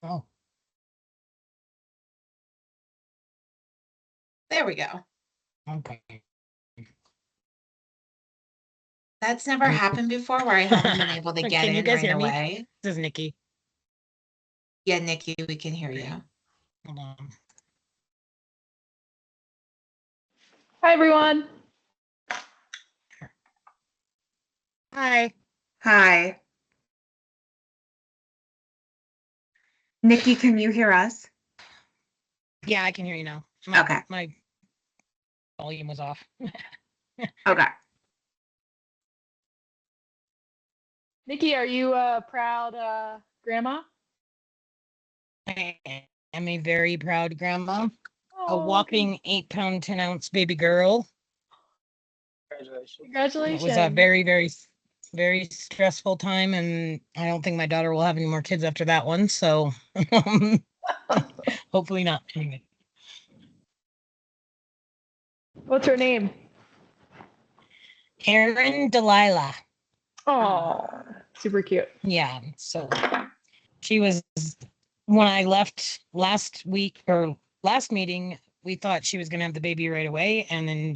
Oh, There we go. okay. That's never happened before where I haven't been able to get Can you in guys right hear me? away. This is Nikki. Yeah, Nikki, we can hear you. Hold on. Hi, everyone. Hi. Hi. Nikki, can you hear us? Yeah, I can hear you now. Okay. My volume was off. Okay. Nikki, are you a proud grandma? I am a very proud grandma. A Oh, whopping 8-pound, 10-ounce baby girl. Congratulations. It was a very, very, very stressful time, and I don't think my daughter will have any more kids after that one. So hopefully not. Anyway. What's her name? Erin Delilah. Oh, super cute. Yeah. So she was, when I left last week or last meeting, we thought she was going to have the baby right away. And then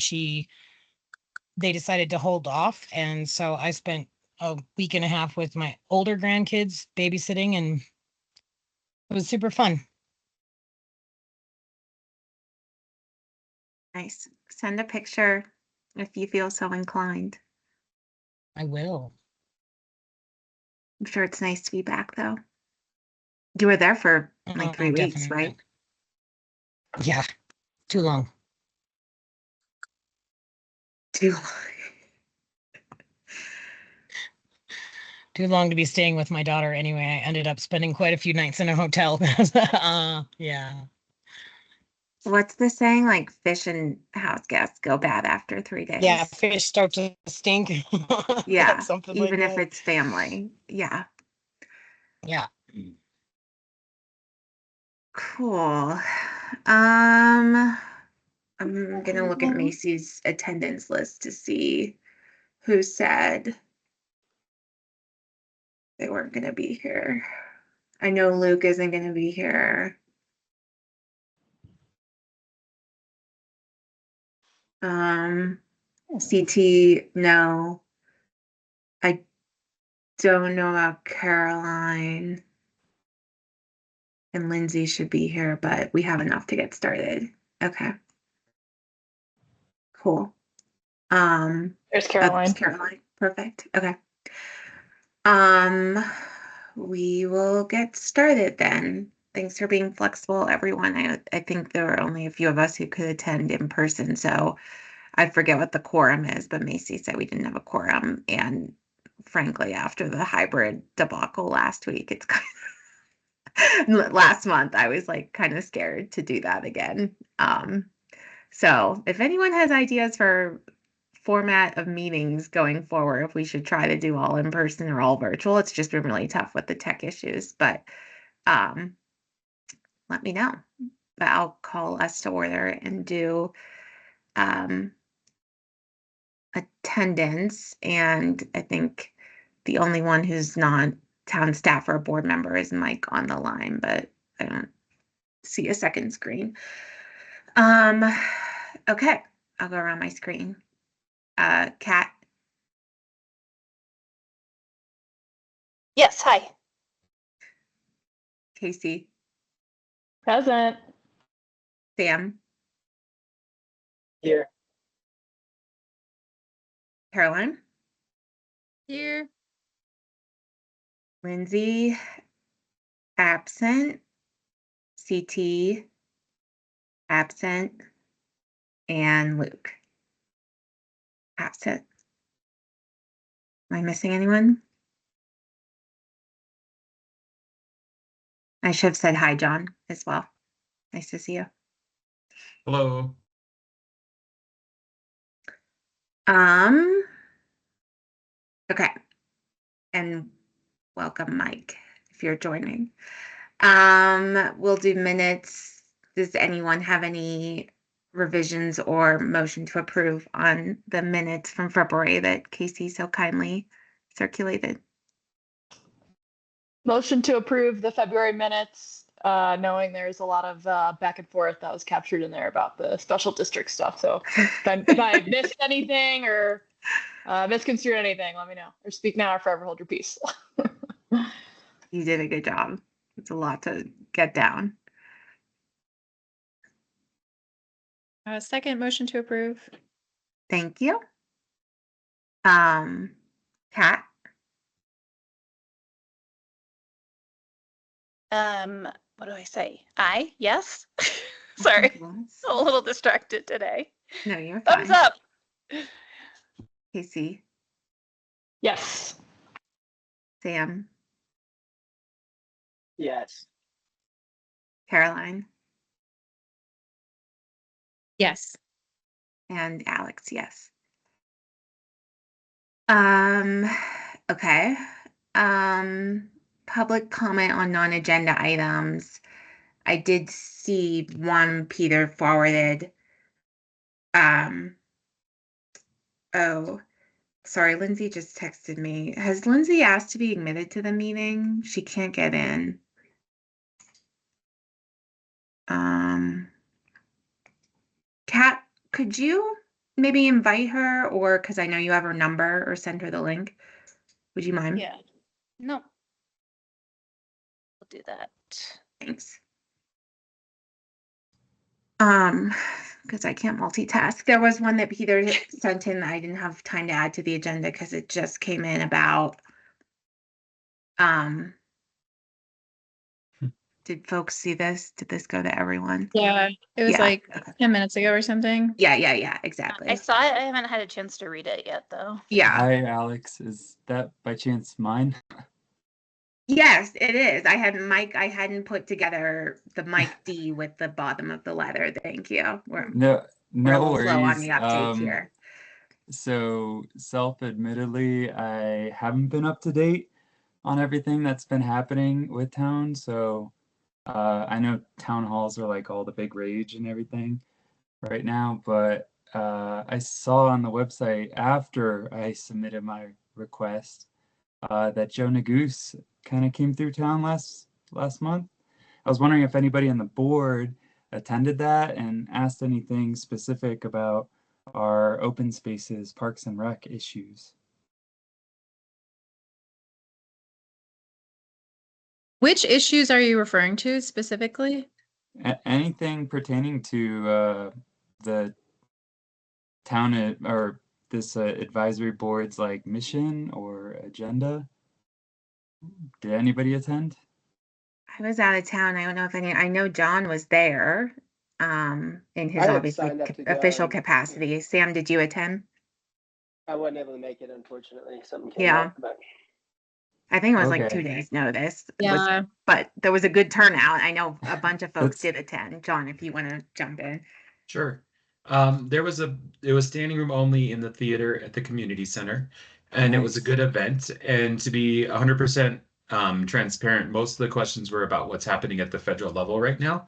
they decided to hold off. And so I spent a week and a half with my older grandkids babysitting, and it was super fun. Nice. Send a picture if you feel so inclined. I will. I'm sure it's nice to be back, though. You were there for like 3 weeks, Definitely. right? Yeah. Too long. Too long. Too long to be staying with my daughter anyway. I ended up spending quite a few nights in a hotel. Yeah. What's the saying? Like fish and house guests go bad after 3 days. Yeah, fish start to stink. Yeah, Something even like if that. it's family. Yeah. Yeah. Cool. I'm gonna look at Macy's attendance list to see who said they weren't gonna be here. I know Luke isn't gonna be here. CT, no. I don't know about Caroline. And Lindsay should be here, but we have enough to get started. Okay. Cool. There's Caroline. Caroline. Perfect. Okay. We will get started then. Thanks for being flexible, everyone. I think there were only a few of us who could attend in person, so I forget what the quorum is, but Macy said we didn't have a quorum. And frankly, after the hybrid debacle last week, it's kind of last month, I was like kind of scared to do that again. So if anyone has ideas for format of meetings going forward, if we should try to do all in person or all virtual, it's just been really tough with the tech issues, but let me know. But I'll call us to order and do attendance. And I think the only one who's not town staff or a board member is Mike on the line, but I don't see a second screen. Okay, I'll go around my screen. Kat. Yes, hi. Casey. Present. Sam. Here. Caroline. Here. Lindsay. Absent. CT. Absent. And Luke. Absent. Am I missing anyone? I should have said hi, John, as well. Nice to see you. Hello. Okay. And welcome, Mike, if you're joining. We'll do minutes. Does anyone have any revisions or motion to approve on the minutes from February that Casey so kindly circulated? Motion to approve the February minutes knowing there's a lot of back and forth that was captured in there about the special district stuff. So if I missed anything or misconstrued anything, let me know. Or speak now or forever hold your peace. You did a good job. It's a lot to get down. Second motion to approve. Thank you. Kat? What do I say? Aye, yes. Sorry, Yes. a little distracted today. No, you're fine. Thumbs up. Casey, Yes. Sam, Yes. Caroline, Yes. and Alex, yes. Okay. Public comment on non-agenda items. I did see one Peter forwarded. Oh, sorry, Lindsay just texted me. Has Lindsay asked to be admitted to the meeting? She can't get in. Kat, could you maybe invite her, or because I know you have her number, or send her the link? Would you mind? Yeah. No. We'll do that. Thanks. Because I can't multitask. There was one that Peter sent in that I didn't have time to add to the agenda because it just came in about. Did folks see this? Did this go to everyone? Yeah, it was Yeah, like okay. 10 minutes ago or something. Yeah, exactly. I saw it. I haven't had a chance to read it yet, though. Yeah. Hi, Alex. Is that by chance mine? Yes, it is. I hadn't put together the Mike D with the bottom of the letter. Thank you. We're a No little slow on worries. the updates here. So self-admittedly, I haven't been up to date on everything that's been happening with town. So I know town halls are like all the big rage and everything right now, but I saw on the website after I submitted my request that Joe Nagoose kind of came through town last month. I was wondering if anybody on the board attended that and asked anything specific about our open spaces, parks and rec issues. Which issues are you referring to specifically? Anything pertaining to the town or this advisory board's like mission or agenda? Did anybody attend? I was out of town. I don't know if I know John was there, in his I had obviously signed up to go, official and- capacity. Sam, did you attend? I wasn't able to make it, unfortunately. Something came Yeah. up, but I think it was like Okay. 2 days notice. Yeah. But there was a good turnout. I know a bunch of folks That's- did attend. John, if you want to jump in. Sure. It was standing room only in the theater at the community center, and it was a Nice. good event. And to be 100% transparent, most of the questions were about what's happening at the federal level right now.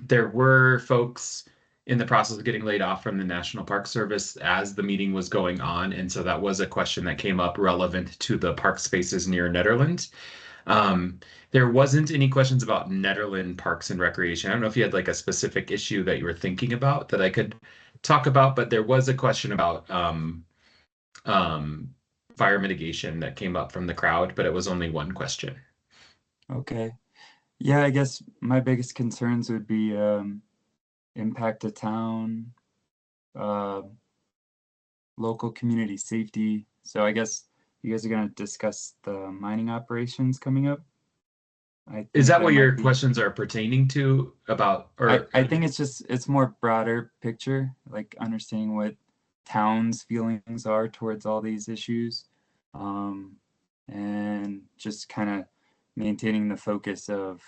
There were folks in the process of getting laid off from the National Park Service as the meeting was going on, and so that was a question that came up relevant to the park spaces near Nederland. There wasn't any questions about Nederland Parks and Recreation. I don't know if you had like a specific issue that you were thinking about that I could talk about, but there was a question about fire mitigation that came up from the crowd, but it was only one question. Okay. Yeah, I guess my biggest concerns would be impact to town, local community safety. So I guess you guys are going to discuss the mining operations coming up. Is that think what your might be- questions are pertaining to about, or I think it's more broader picture, like understanding what town's feelings are towards all these issues, and just kind of maintaining the focus of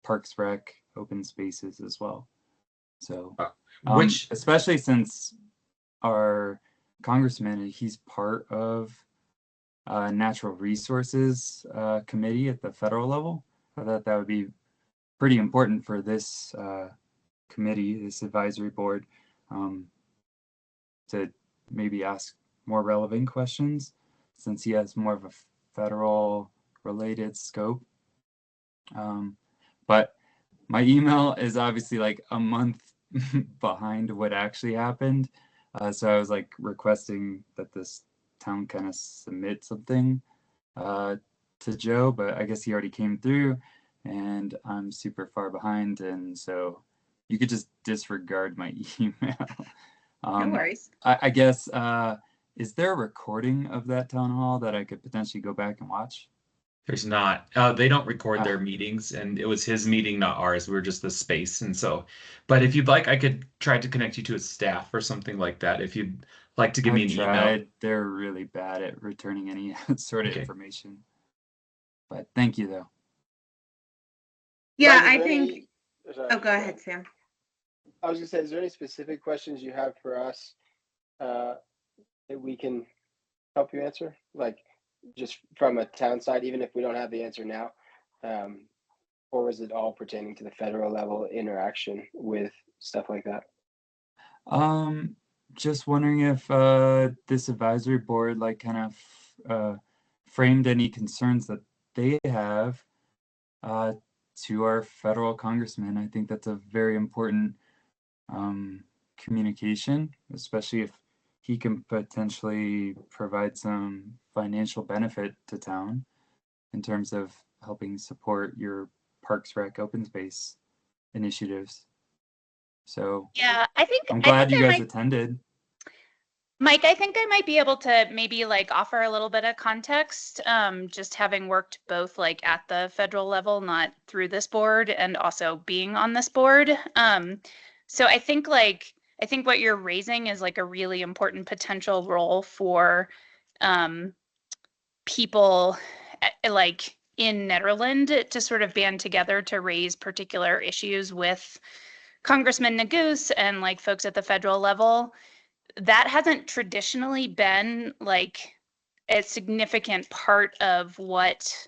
Parks Rec, open spaces as well. So, which especially since our congressman, he's part of natural resources committee at the federal level. I thought that would be pretty important for this committee, this advisory board, to maybe ask more relevant questions since he has more of a federal related scope. But my email is obviously like a month behind what actually happened. So I was like requesting that this town kind of submit something to Joe, but I guess he already came through and I'm super far behind. And so you could just disregard my email. No worries. I guess, is there a recording of that town hall that I could potentially go back and watch? There's not. They don't record their meetings, and it was his meeting, not ours. We were just the space, and so. But if you'd like, I could try to connect you to his staff or something like that. If you'd like to give me an email. They're really bad at returning any sort of Okay. information. But thank you, though. Yeah, Mike, is I there think. any- sorry, Oh, go ahead, Sam. I was gonna say, is there any specific questions you have for us that we can help you answer? Like just from a town side, even if we don't have the answer now? Or is it all pertaining to the federal level interaction with stuff like that? Just wondering if this advisory board like kind of framed any concerns that they have to our federal congressman. I think that's a very important communication, especially if he can potentially provide some financial benefit to town in terms of helping support your Parks Rec open space initiatives. So Yeah, I'm glad you I guys might, attended. Mike, I think I might be able to maybe like offer a little bit of context, just having worked both like at the federal level, not through this board, and also being on this board. So I think what you're raising is like a really important potential role for people like in Nederland to sort of band together to raise particular issues with Congressman Nagoose and like folks at the federal level. That hasn't traditionally been like a significant part of what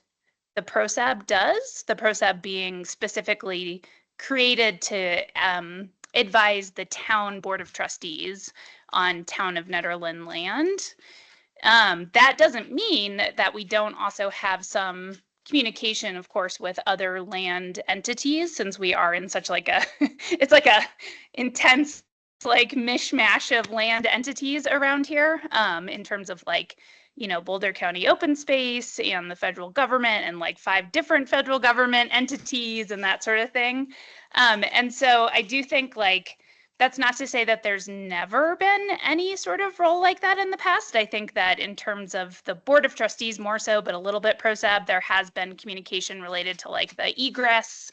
the PROSAB does, the PROSAB being specifically created to advise the town board of trustees on town of Nederland land. That doesn't mean that we don't also have some communication, of course, with other land entities, since we are in such like a, it's like a intense like mishmash of land entities around here, in terms of like, you know, Boulder County Open Space and the federal government and like 5 different federal government entities and that sort of thing. And so I do think like, that's not to say that there's never been any sort of role like that in the past. I think that in terms of the board of trustees more so, but a little bit PROSAB, there has been communication related to like the egress,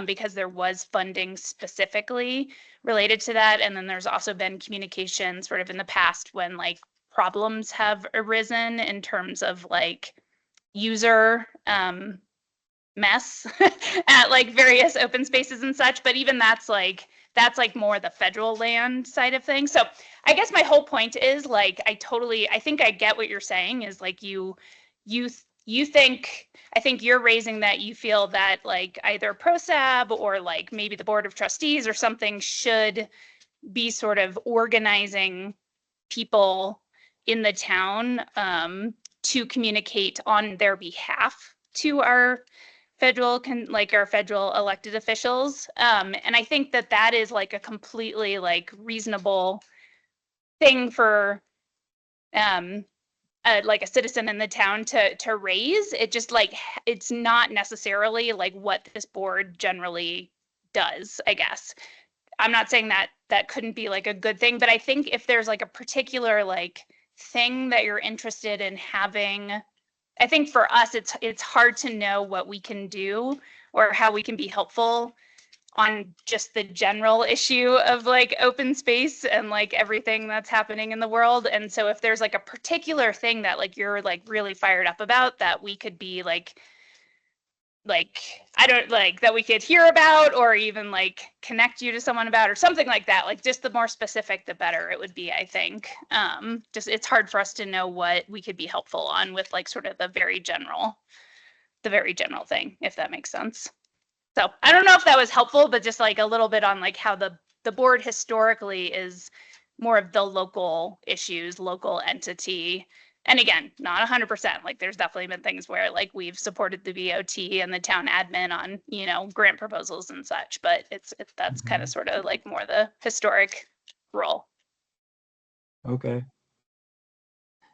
because there was funding specifically related to that. And then there's also been communication sort of in the past when like problems have arisen in terms of like user mess at like various open spaces and such. But even that's like more the federal land side of things. So I guess my whole point is like, I think I get what you're saying is like you think, I think you're raising that you feel that like either PROSAB or like maybe the board of trustees or something should be sort of organizing people in the town to communicate on their behalf to our federal elected officials. And I think that that is like a completely like reasonable thing for like a citizen in the town to raise. It just like, it's not necessarily like what this board generally does, I guess. I'm not saying that that couldn't be like a good thing, but I think if there's like a particular like thing that you're interested in having, I think for us, it's hard to know what we can do or how we can be helpful on just the general issue of like open space and like everything that's happening in the world. And so if there's like a particular thing that like you're like really fired up about that we could be like I don't like that we could hear about or even like connect you to someone about or something like that, like just the more specific the better it would be, I think. Just it's hard for us to know what we could be helpful on with like sort of the very general thing, if that makes sense. So I don't know if that was helpful, but just like a little bit on like how the board historically is more of the local issues, local entity, And again, not 100%. Like there's definitely been things where like we've supported the BOT and the town admin on, you know, grant proposals and such, but that's kind of sort of like more the historic role. Okay.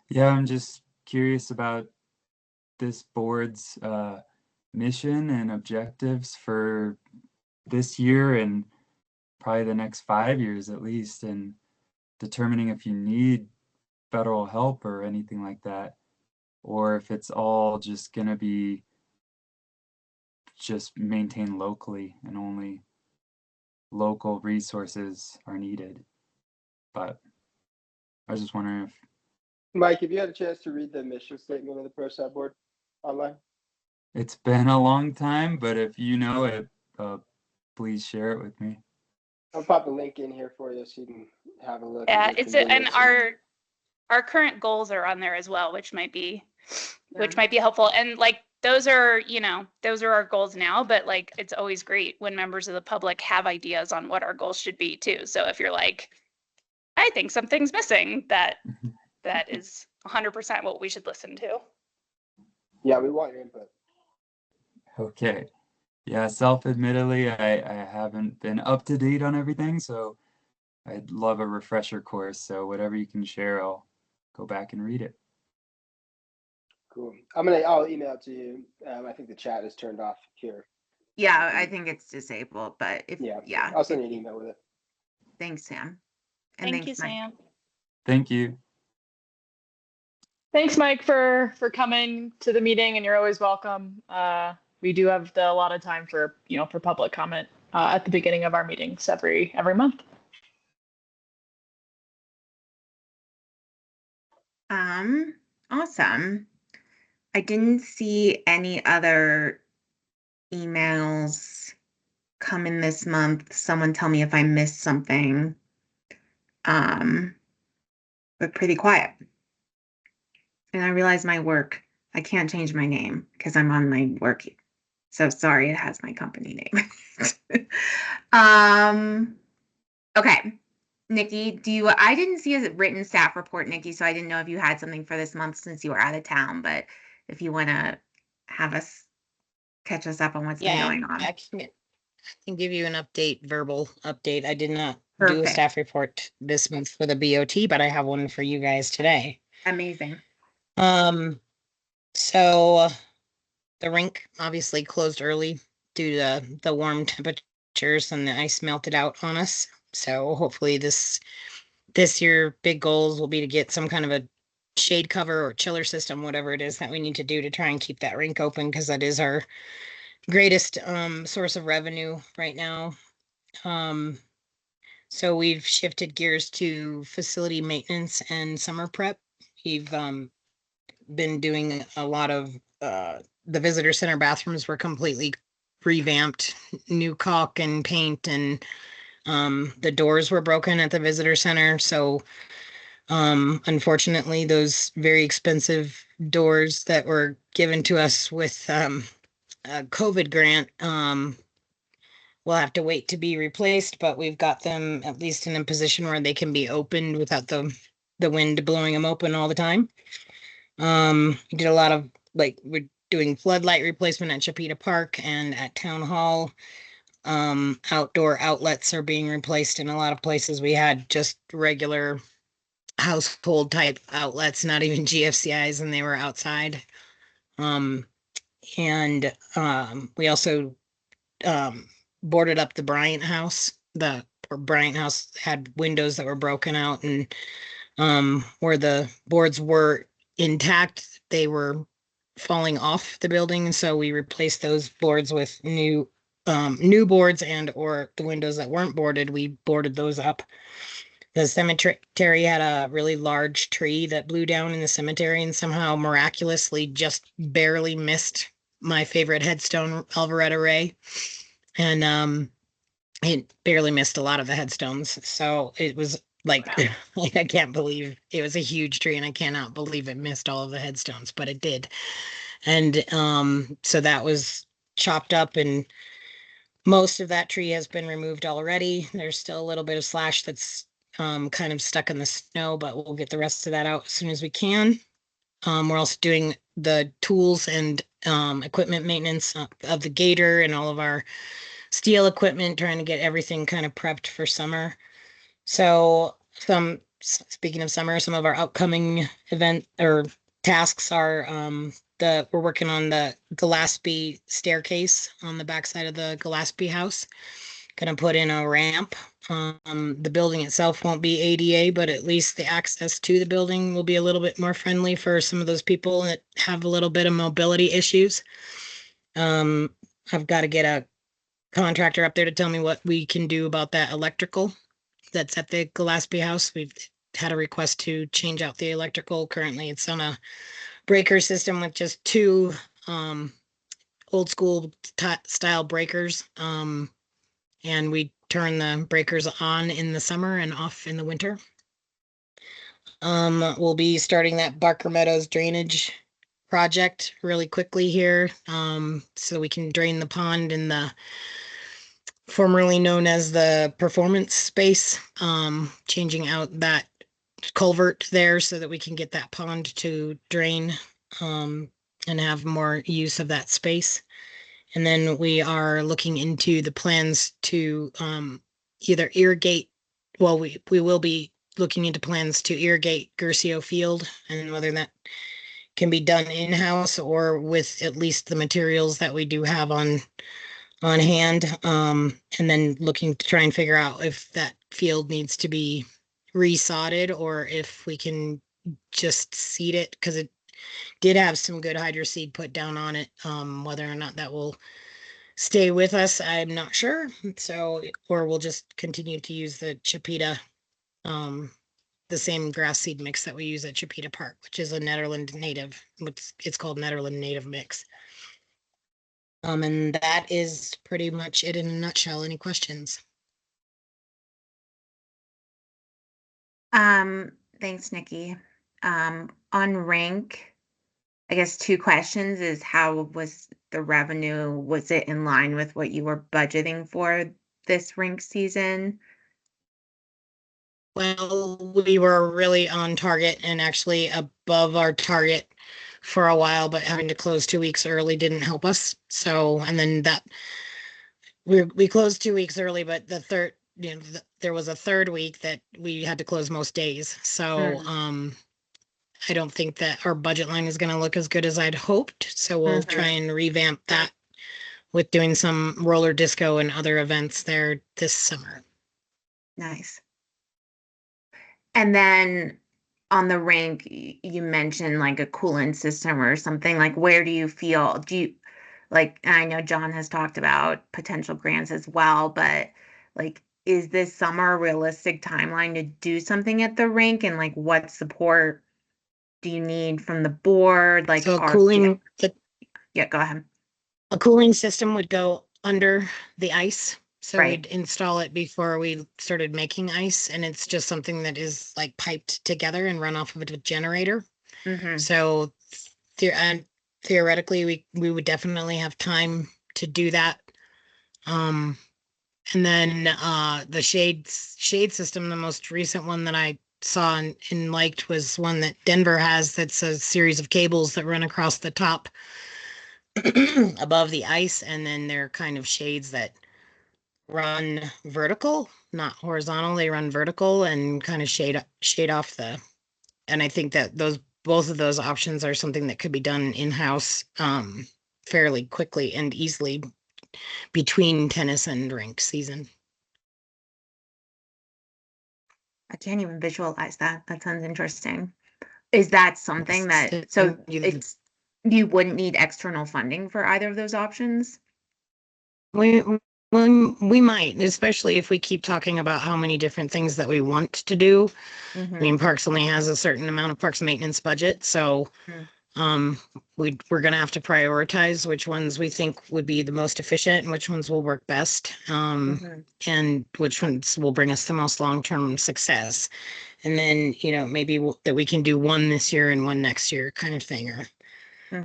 Yeah, I'm just curious about this board's mission and objectives for this year and probably the next 5 years at least, and determining if you need federal help or anything like that, or if it's all just going to be just maintained locally and only local resources are needed. But I was just wondering if Mike, have you had a chance to read the mission statement of the PROSAB board online? it's been a long time, but if you know it, please share it with me. I'll pop a link in here for you so you can have a look. Yeah, at your it's and convenience. our current goals are on there as well, which might be helpful. And like those are, you know, those are our goals now, but like it's always great when members of the public have ideas on what our goals should be too. So if you're like, I think something's missing, that is 100% what we should listen to. Yeah, we want your input. Okay. Yeah, self-admittedly, I haven't been up to date on everything, so I'd love a refresher course. So whatever you can share, I'll go back and read it. Cool. I'll email it to you. I think the chat is turned off here. Yeah, I think it's disabled, but if yeah, I'll send you an email with it. thanks, Sam. And Thank you, thanks, Mike. Sam. Thank you. Thanks, Mike, for coming to the meeting, and you're always welcome. We do have a lot of time for for public comment at the beginning of our meetings every month. Awesome. I didn't see any other emails come in this month. Someone tell me if I missed something. But pretty quiet. And I realize my work, I can't change my name because I'm on my work. So sorry, it has my company name. Okay. Nikki, I didn't see a written staff report, Nikki, so I didn't know if you had something for this month since you were out of town, but if you want to have us catch us up on what's been going on. I can give you an verbal update. I did not do a Perfect. staff report this month for the BOT, but I have one for you guys today. Amazing. So the rink obviously closed early due to the warm temperatures and the ice melted out on us. So hopefully this year, big goals will be to get some kind of a shade cover or chiller system, whatever it is that we need to do to try and keep that rink open, because that is our greatest source of revenue right now. So we've shifted gears to facility maintenance and summer prep. We've been doing a lot of the visitor center bathrooms were completely revamped, new caulk and paint, and the doors were broken at the visitor center. So unfortunately, those very expensive doors that were given to us with a COVID grant will have to wait to be replaced, but we've got them at least in a position where they can be opened without the wind blowing them open all the time. We did a lot of we're doing floodlight replacement at Chapita Park and at Town Hall. Outdoor outlets are being replaced in a lot of places. We had just regular household type outlets, not even GFCIs, and they were outside. We also boarded up the Bryant House. The Bryant House had windows that were broken out, and where the boards were intact, they were falling off the building, and so we replaced those boards with new boards, and or the windows that weren't boarded, we boarded those up. The cemetery had a really large tree that blew down in the cemetery and somehow miraculously just barely missed my favorite headstone, Alvaretta Ray. And it barely missed a lot of the headstones. So it was like I can't believe it was a huge tree, and I cannot believe it missed all of the headstones, but it did. And so that was chopped up, and most of that tree has been removed already. There's still a little bit of slash that's kind of stuck in the snow, but we'll get the rest of that out as soon as we can. We're also doing the tools and equipment maintenance of the gator and all of our steel equipment, trying to get everything kind of prepped for summer. So speaking of summer, some of our upcoming event or tasks are we're working on the Gillespie staircase on the backside of the Gillespie house. Gonna put in a ramp. The building itself won't be ADA, but at least the access to the building will be a little bit more friendly for some of those people that have a little bit of mobility issues. I've got to get a contractor up there to tell me what we can do about that electrical that's at the Gillespie house. We've had a request to change out the electrical. Currently, it's on a breaker system with just two old school style breakers. And we turn the breakers on in the summer and off in the winter. We'll be starting that Barker Meadows drainage project really quickly here, so we can drain the pond in the formerly known as the performance space, changing out that culvert there so that we can get that pond to drain and have more use of that space. And then we are looking into the plans to either irrigate, well, we will be looking into plans to irrigate Gersio Field, and whether that can be done in-house or with at least the materials that we do have on hand. And then looking to try and figure out if that field needs to be resodded or if we can just seed it, because it did have some good hydro seed put down on it. Whether or not that will stay with us, I'm not sure. So, or we'll just continue to use the Chipeta, the same grass seed mix that we use at Chipeta Park, which is a Nederland native. It's called Nederland native mix. And that is pretty much it in a nutshell. Any questions? Thanks, Nikki. On rank, I guess 2 questions is how was the revenue? Was it in line with what you were budgeting for this rink season? Well, we were really on target and actually above our target for a while, but having to close 2 weeks early didn't help us. So, and then that we closed 2 weeks early, but the third, there was a third week that we had to close most days. So, I don't think that our budget line is going to look as good as I'd hoped. So we'll try and revamp that with doing some roller disco and other events there this summer. Nice. And then on the rink, you mentioned like a coolant system or something. Like, where do you feel? Do you like? And I know John has talked about potential grants as well, but like, is this summer a realistic timeline to do something at the rink? And like, what support do you need from the board? Like, So cooling, yeah, go ahead. a cooling system would go under the ice. So Right. we'd install it before we started making ice. And it's just something that is like piped together and run off of a generator. So theoretically, we would definitely have time to do that. And then the shade system, the most recent one that I saw and liked was one that Denver has. That's a series of cables that run across the top above the ice, and then they're kind of shades that run vertical, not horizontal. They run vertical and kind of shade off the. And I think that both of those options are something that could be done in-house fairly quickly and easily between tennis and rink season. I can't even visualize that. That sounds interesting. Is that something that, so it's, you wouldn't need external funding for either of those options? We might, especially if we keep talking about how many different things that we want to do. I mean, Parks only has a certain amount of parks maintenance budget, so we're gonna have to prioritize which ones we think would be the most efficient and which ones will work best, and which ones will bring us the most long-term success. And then, maybe that we can do one this year and one next year kind of thing, or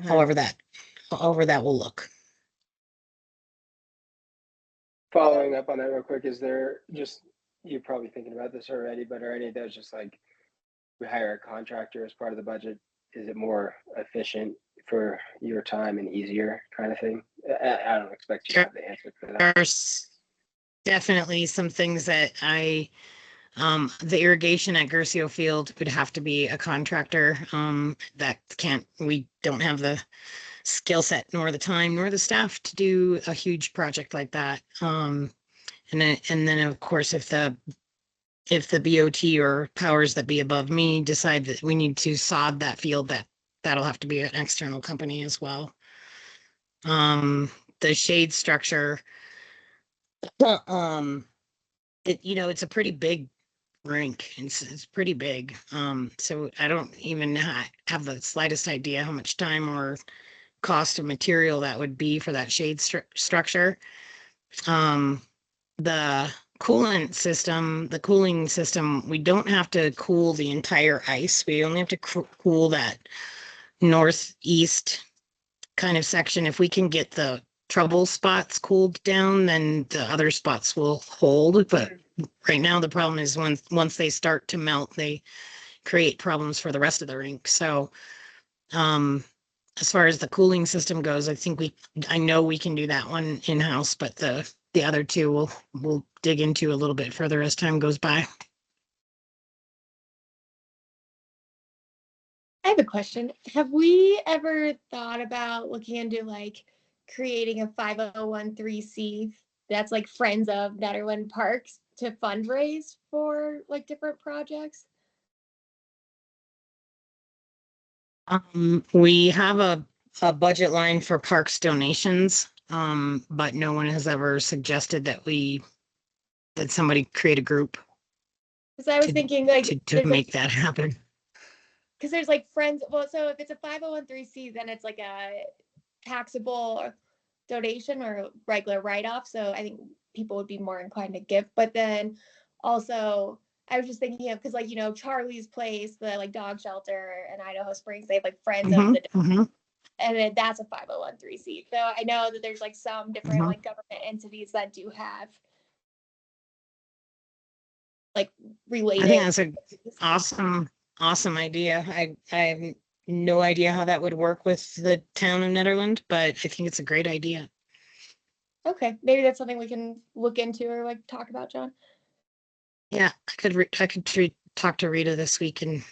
however that will look. Following up on that real quick, is there just, you're probably thinking about this already, but are any of those just like we hire a contractor as part of the budget is it more efficient for your time and easier kind of thing? I don't expect you to have the answer for that. There's definitely some things that the irrigation at Gercio Field would have to be a contractor. We don't have the skill set nor the time nor the staff to do a huge project like that. And then of course, if the BOT or powers that be above me decide that we need to sod that field, that'll have to be an external company as well. The shade structure, it's a pretty big rink. It's pretty big. So I don't even have the slightest idea how much time or cost of material that would be for that shade structure. The cooling system, we don't have to cool the entire ice. We only have to cool that northeast kind of section. If we can get the trouble spots cooled down, then the other spots will hold. But right now the problem is once they start to melt, they create problems for the rest of the rink. So as far as the cooling system goes, I know we can do that one in-house, but the other two we'll dig into a little bit further as time goes by. I have a question. Have we ever thought about looking into like creating a 501(c)(3) that's like Friends of Nederland Parks to fundraise for like different projects? We have a budget line for parks donations, but no one has ever suggested that somebody create a group Because I was thinking like to make that happen. Because there's like Friends. Well, so if it's a 501(c), then it's like a taxable donation or regular write-off. So I think people would be more inclined to give. But then also, I was just thinking of, because like, Charlie's Place, the like dog shelter in Idaho Springs, they have like Friends of the and then that's a 501(c). So I know that there's like some different like government entities that do have like related. I think that's an awesome idea. I have no idea how that would work with the town of Nederland, but I think it's a great idea. Okay, maybe that's something we can look into or like talk about, John. Yeah, I could talk to Rita this week. And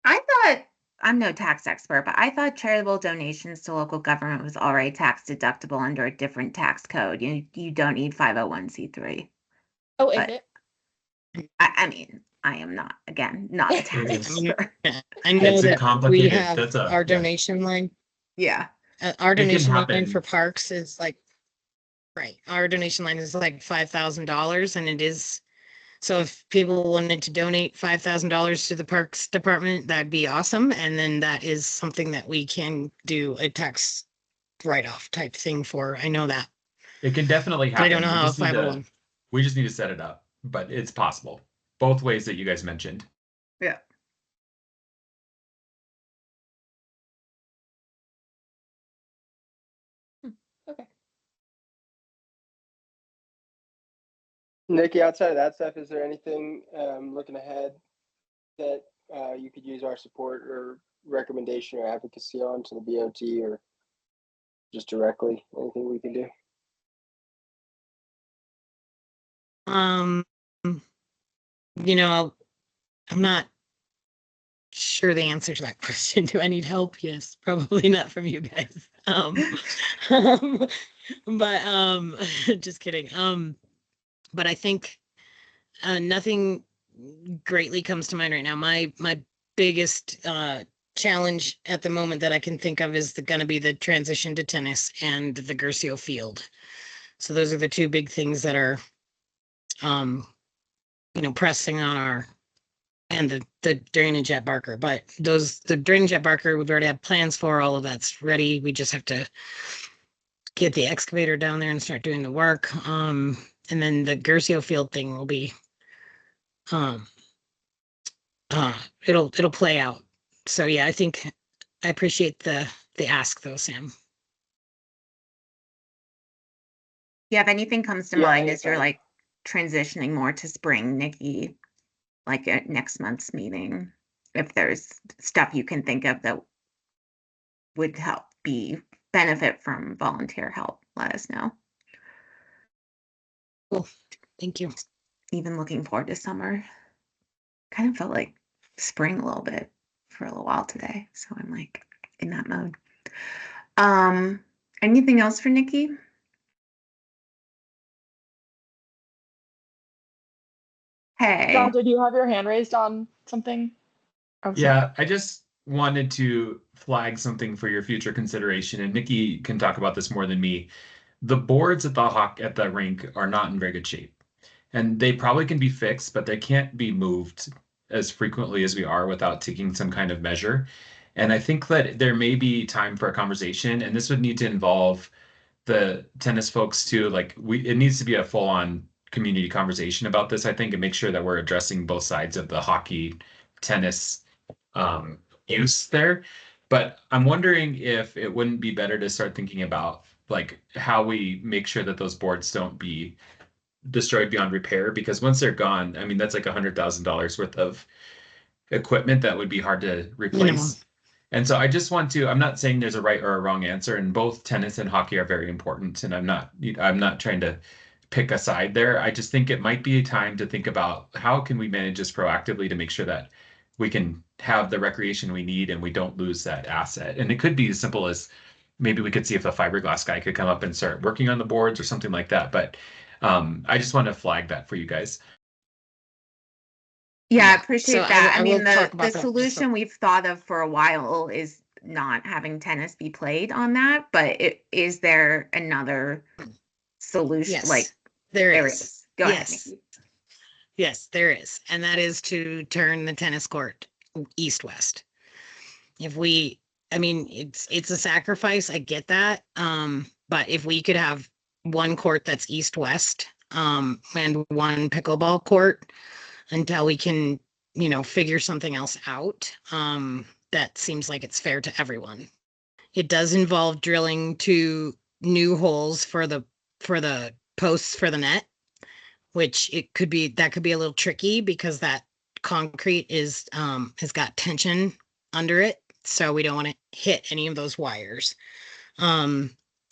I thought, I'm no tax expert, but I thought charitable donations to local government was already tax deductible under a different tax code. You don't need 501(c)(3). Oh, is But it? I mean, I am not a tax expert. I know It's a that we complicated- have that's a- our yeah. donation line. Yeah. Our donation line happen. for parks is like, right, our donation line is like $5,000, and it is. So if people wanted to donate $5,000 to the Parks Department, that'd be awesome. And then that is something that we can do a tax write-off type thing for. I know that. It can definitely But happen. I don't know We how a just need to- 501. We just need to set it up, but it's possible. Both ways that you guys mentioned. Yeah. Okay. Nikki, outside of that stuff, is there anything looking ahead that you could use our support or recommendation or advocacy on to the BOT, or just directly anything we can do? I'm not sure the answer to that question. Do I need help? Yes, probably not from you guys. But just kidding. But I think nothing greatly comes to mind right now. My biggest challenge at the moment that I can think of is going to be the transition to tennis and the Gercio Field. So those are the two big things that are, pressing on our, and the drainage at Barker. But the drainage at Barker, we've already had plans for. All of that's ready. We just have to get the excavator down there and start doing the work. And then the Gercio Field thing will be, it'll play out. So yeah, I think I appreciate the ask though, Sam. Yeah, if anything comes to Yeah, mind as you're anytime. like transitioning more to spring, Nikki, like at next month's meeting, if there's stuff you can think of that would help benefit from volunteer help, let us know. Cool. Thank you. Even looking forward to summer. Kind of felt like spring a little bit for a little while today. So I'm like in that mode. Anything else for Nikki? Hey. John, did you have your hand raised on something? Oh, Yeah, I just wanted to flag something for your future consideration, and Nikki can talk about this more than me. The boards at the rink are not in very good shape, and they probably can be fixed, but they can't be moved as frequently as we are without taking some kind of measure. And I think that there may be time for a conversation, and this would need to involve the tennis folks too. Like it needs to be a full-on community conversation about this, I think, and make sure that we're addressing both sides of the hockey tennis use there. But I'm wondering if it wouldn't be better to start thinking about like how we make sure that those boards don't be destroyed beyond repair, because once they're gone, I mean, that's like $100,000 worth of equipment that would be hard to replace. Minimum. And so I just want to, I'm not saying there's a right or a wrong answer, and both tennis and hockey are very important. And I'm not trying to pick a side there. I just think it might be a time to think about how can we manage this proactively to make sure that we can have the recreation we need and we don't lose that asset. And it could be as simple as maybe we could see if the fiberglass guy could come up and start working on the boards or something like that. But I just want to flag that for you guys. Yeah, I Yeah, appreciate so that. I I mean, will talk the about that. solution we've thought of for a while is not having tennis be played on that, but is there another solution? Yes, Like there there is. is. Go ahead, Yes. Nikki. Yes, there is. And that is to turn the tennis court east-west. I mean, it's a sacrifice. I get that. But if we could have one court that's east-west, and one pickleball court until we can, figure something else out, that seems like it's fair to everyone. It does involve drilling 2 new holes for the posts for the net, which that could be a little tricky because that concrete has got tension under it. So we don't want to hit any of those wires.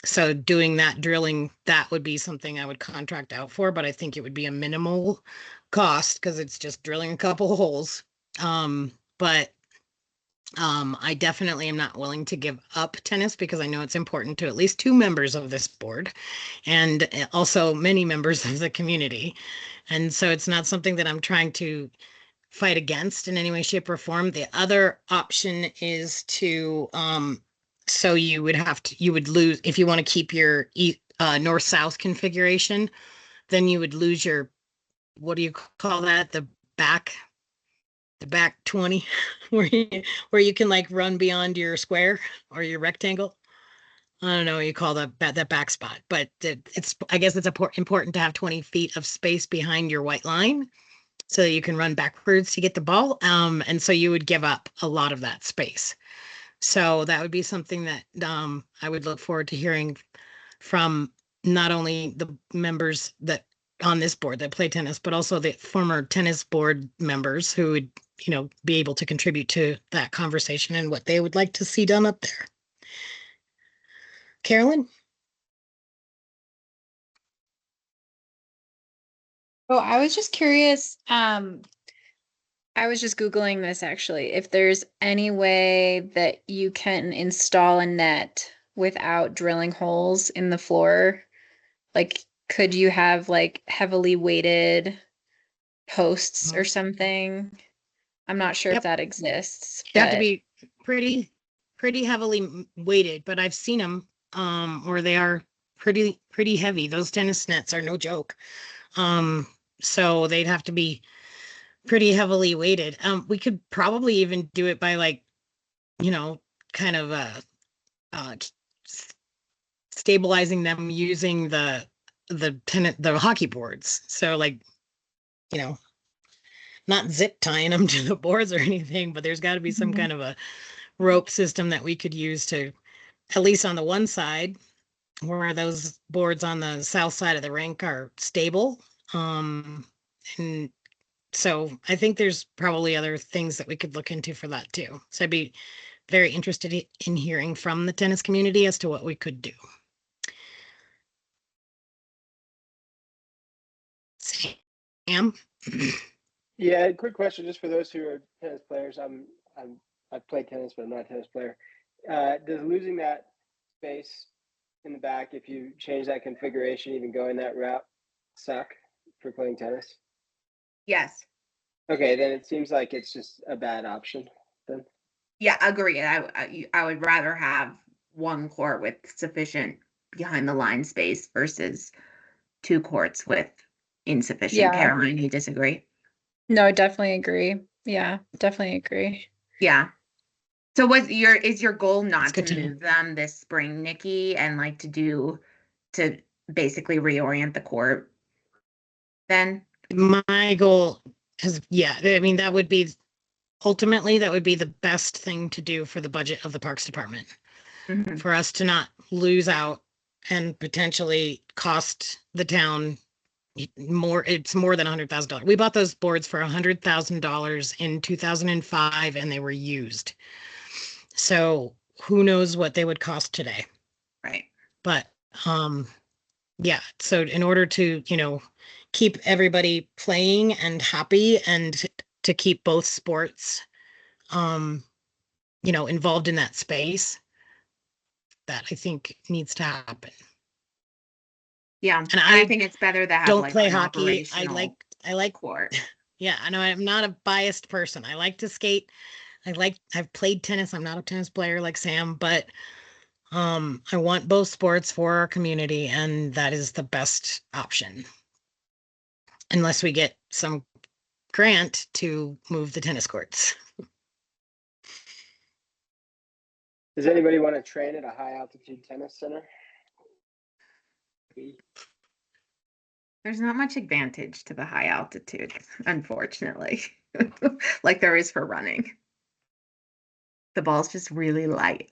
So doing that drilling, that would be something I would contract out for, but I think it would be a minimal cost because it's just drilling a couple holes. But I definitely am not willing to give up tennis because I know it's important to at least 2 members of this board and also many members of the community. And so it's not something that I'm trying to fight against in any way, shape, or form. The other option is to, so you would lose, if you want to keep your north-south configuration, then you would lose your, what do you call that? The back 20 where you can like run beyond your square or your rectangle. I don't know what you call that back spot, but I guess it's important to have 20 feet of space behind your white line so that you can run backwards to get the ball. And so you would give up a lot of that space. So that would be something that I would look forward to hearing from not only the members that on this board that play tennis, but also the former tennis board members who would, be able to contribute to that conversation and what they would like to see done up there. Carolyn? Oh, I was just curious. I was just Googling this actually. If there's any way that you can install a net without drilling holes in the floor, like could you have like heavily weighted posts or something? I'm not sure if Yep. that exists. They have to but- be pretty heavily weighted, but I've seen them where they are pretty heavy. Those tennis nets are no joke. So they'd have to be pretty heavily weighted. We could probably even do it by like, kind of stabilizing them using the hockey boards. So like, not zip tying them to the boards or anything, but there's got to be some kind of a rope system that we could use to, at least on the one side, where those boards on the south side of the rink are stable. And So I think there's probably other things that we could look into for that too. So I'd be very interested in hearing from the tennis community as to what we could do. Sam? Yeah, quick question just for those who are tennis players. I've played tennis, but I'm not a tennis player. Does losing that space in the back, if you change that configuration, even going that route, suck for playing tennis? Yes. Okay, then it seems like it's just a bad option then. Yeah, agree. I would rather have one court with sufficient behind the line space versus two courts with insufficient. Yeah. Caroline, you disagree? No, definitely agree. Yeah, definitely agree. Yeah. So is your goal not good to to know. move them this spring, Nikki, and like to basically reorient the court then? My goal is, yeah, I mean, that would be ultimately, that would be the best thing to do for the budget of the Parks Department. Mhm. For us to not lose out and potentially cost the town more. It's more than $100,000. We bought those boards for $100,000 in 2005 and they were used. So who knows what they would cost today. Right. But yeah, so in order to, keep everybody playing and happy and to keep both sports involved in that space, that I think needs to happen. Yeah. And I think it's better to have don't like play an hockey. I operational like court. yeah, I know I'm not a biased person. I like to skate. I've played tennis. I'm not a tennis player like Sam, but I want both sports for our community, and that is the best option. Unless we get some grant to move the tennis courts. Does anybody want to train at a high altitude tennis center? There's not much advantage to the high altitude, unfortunately, like there is for running. The ball's just really light.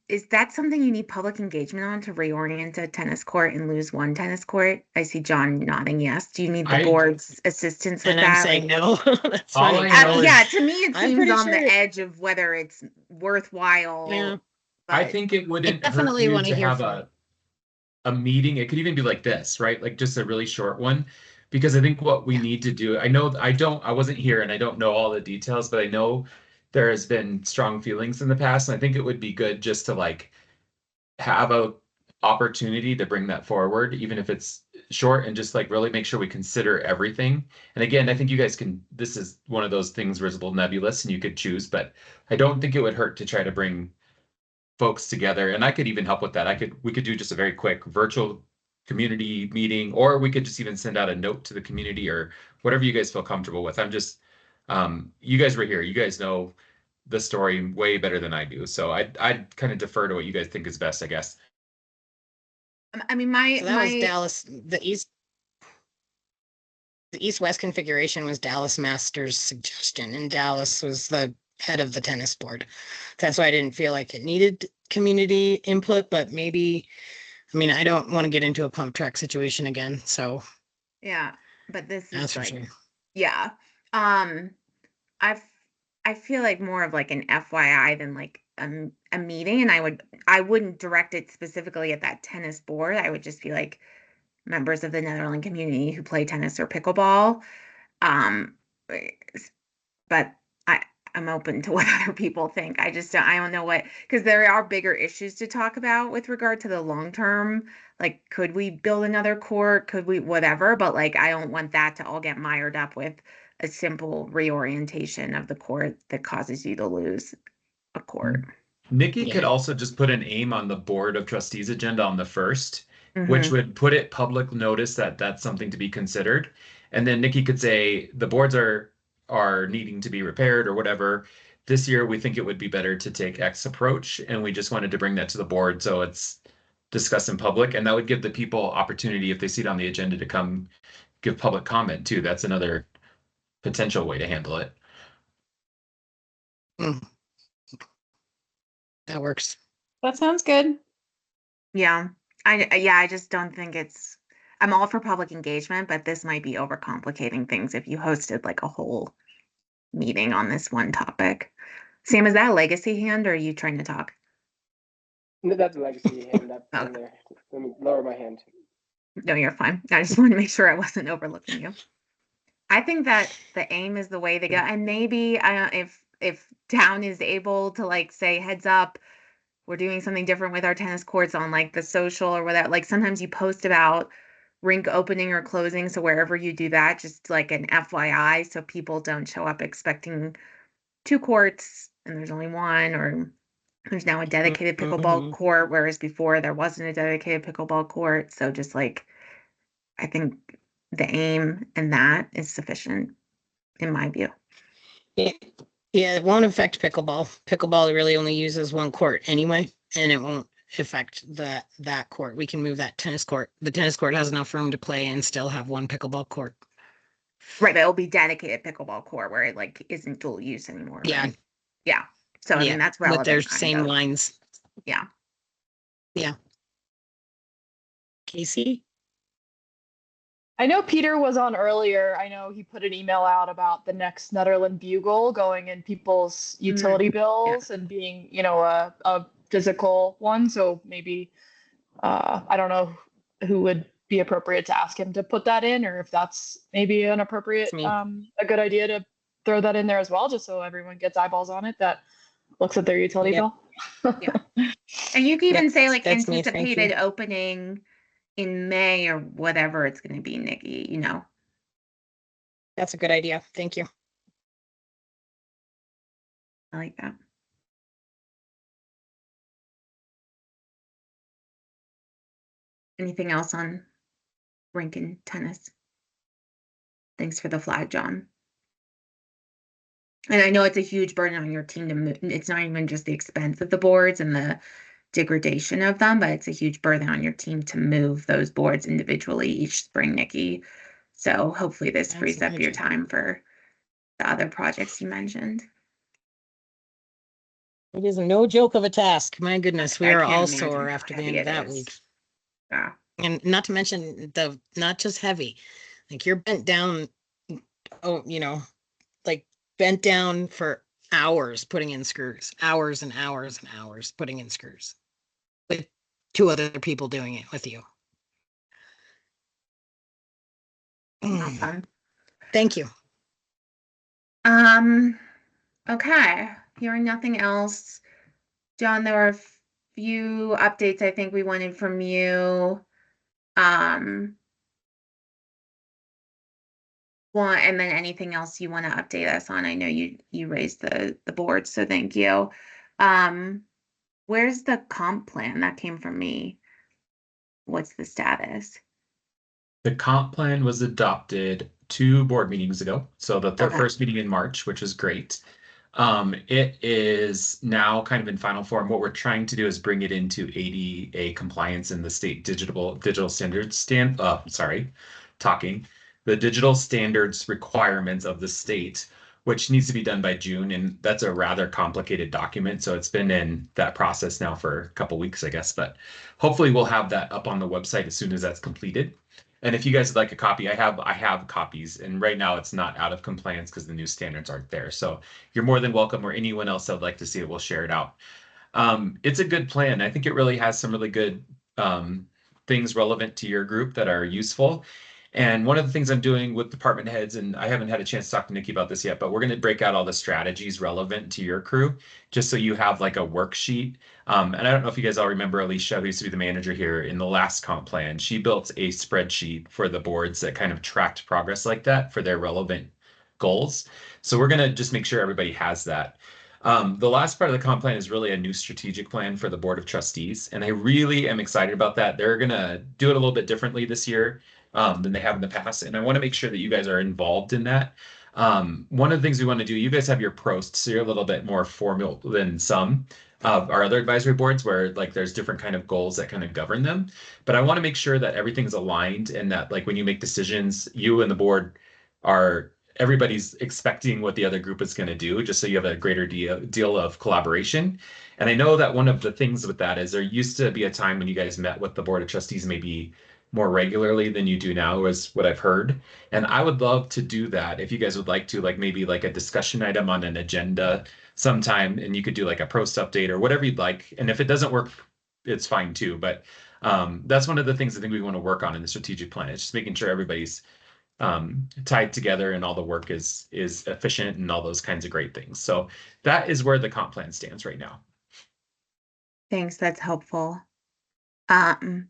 Is that something you need public engagement on to reorient a tennis court and lose one tennis court? I see John nodding yes. Do you need the board's assistance with And that? I'm saying no. That's All funny. I know is- Yeah, to me it I'm seems pretty on the sure- edge of whether it's worthwhile. Yeah. I but- think it wouldn't hurt definitely you wanna to hear have from- a meeting. It could even be like this, right? Like just a really short one. Because I think what we need to do, I wasn't here and I don't know all the details, but I know there has been strong feelings in the past. And I think it would be good just to like have a opportunity to bring that forward, even if it's short, and just like really make sure we consider everything. And again, I think you guys this is one of those things where it's a little nebulous and you could choose, but I don't think it would hurt to try to bring folks together. And I could even help with that. We could do just a very quick virtual community meeting, or we could just even send out a note to the community or whatever you guys feel comfortable with. You guys were here. You guys know the story way better than I do. So I'd kind of defer to what you guys think is best, I guess. I mean, So that was Dallas. The East-West configuration was Dallas Masters' suggestion, and Dallas was the head of the tennis board. That's why I didn't feel like it needed community input, but maybe, I don't want to get into a pump track situation again. So yeah, but this that's is for like, sure. yeah. I feel like more of like an FYI than like a meeting, and I wouldn't direct it specifically at that tennis board. I would just be like members of the Netherlands community who play tennis or pickleball. But I'm open to what other people think. I don't know because there are bigger issues to talk about with regard to the long term. Like, could we build another court? Could we, whatever? But like, I don't want that to all get mired up with a simple reorientation of the court that causes you to lose a court. Nikki Yeah. could also just put an aim on the board of trustees agenda on the 1st, which Mhm. would put it public notice that that's something to be considered. And then Nikki could say the boards are needing to be repaired or whatever. This year, we think it would be better to take X approach, and we just wanted to bring that to the board so it's discussed in public. And that would give the people opportunity, if they see it on the agenda, to come give public comment too. That's another potential way to handle it. That works. That sounds good. Yeah. I just don't think I'm all for public engagement, but this might be overcomplicating things if you hosted like a whole meeting on this one topic. Sam, is that a legacy hand or are you trying to talk? No, that's a legacy hand up Oh. in there. Let me lower my hand. No, you're fine. I just wanted to make sure I wasn't overlooking you. I think that the aim is the way to go. And maybe if town is able to like say heads up, we're doing something different with our tennis courts on like the social or whatever. Like sometimes you post about rink opening or closing. So wherever you do that, just like an FYI, so people don't show up expecting 2 courts and there's only one, or there's now a dedicated pickleball Mhm. court, whereas before there wasn't a dedicated pickleball court. So just like, I think the aim and that is sufficient in my view. Yeah, yeah, it won't affect pickleball. Pickleball really only uses one court anyway, and it won't affect that court. We can move that tennis court. The tennis court has enough room to play and still have one pickleball court. Right, but it'll be dedicated pickleball court where it like isn't dual use anymore. Yeah. Right? Yeah. So I Yeah, mean that's with relevant. their kind same of. lines. Yeah. Yeah. Casey? I know Peter was on earlier. I know he put an email out about the next Netherland Bugle going in people's utility bills and being, you know, a physical one. So maybe I don't know who would be appropriate to ask him to put that in, or if that's maybe an appropriate, It's me. a good idea to throw that in there as well, just so everyone gets eyeballs on it that looks at their utility Yep. bill. Yeah. And you can even say like That's me, thank you. anticipated opening in May or whatever it's going to be, Nikki, you know. That's a good idea. Thank you. I like that. Anything else on rink and tennis? Thanks for the flag, John. And I know it's a huge burden on your team to move. It's not even just the expense of the boards and the degradation of them, but it's a huge burden on your team to move those boards individually each spring, Nikki. So hopefully this frees up your time for the other projects you mentioned. It is no joke of a task. My goodness, we I are can't all imagine sore how after the heavy end of it that is. week. Yeah. And not to mention not just heavy, like you're bent down, you know, like bent down for hours putting in screws, hours and hours and hours putting in screws with 2 other people doing it with you. Awesome. Thank you. Okay. Hearing nothing else. John, there were a few updates I think we wanted from you. One, and then anything else you want to update us on? I know you raised the board, so thank you. Where's the comp plan? That came from me. What's the status? The comp plan was adopted 2 board meetings ago. So the Okay. first meeting in March, which is great. It is now kind of in final form. What we're trying to do is bring it into ADA compliance in the state digital standards the digital standards requirements of the state, which needs to be done by June. And that's a rather complicated document. So it's been in that process now for a couple weeks, I guess, but hopefully we'll have that up on the website as soon as that's completed. And if you guys would like a copy, I have copies, and right now it's not out of compliance because the new standards aren't there. So you're more than welcome, or anyone else that would like to see it, we'll share it out. It's a good plan. I think it really has some really good things relevant to your group that are useful. And one of the things I'm doing with department heads, and I haven't had a chance to talk to Nikki about this yet, but we're going to break out all the strategies relevant to your crew, just so you have like a worksheet. And I don't know if you guys all remember Alicia, who used to be the manager here in the last comp plan. She built a spreadsheet for the boards that kind of tracked progress like that for their relevant goals. So we're going to just make sure everybody has that. The last part of the comp plan is really a new strategic plan for the Board of Trustees. And I really am excited about that. They're going to do it a little bit differently this year than they have in the past. And I want to make sure that you guys are involved in that. One of the things we want to do, you guys have your PROST, so you're a little bit more formal than some of our other advisory boards where like there's different kind of goals that kind of govern them. But I want to make sure that everything's aligned and that like when you make decisions, you and the board are everybody's expecting what the other group is going to do, just so you have a greater deal of collaboration. And I know that one of the things with that is there used to be a time when you guys met with the Board of Trustees maybe more regularly than you do now, is what I've heard. And I would love to do that if you guys would like to, like maybe like a discussion item on an agenda sometime, and you could do like a post update or whatever you'd like. And if it doesn't work, it's fine too. But that's one of the things I think we want to work on in the strategic plan. It's just making sure everybody's tied together and all the work is efficient and all those kinds of great things. So that is where the comp plan stands right now. Thanks, that's helpful. And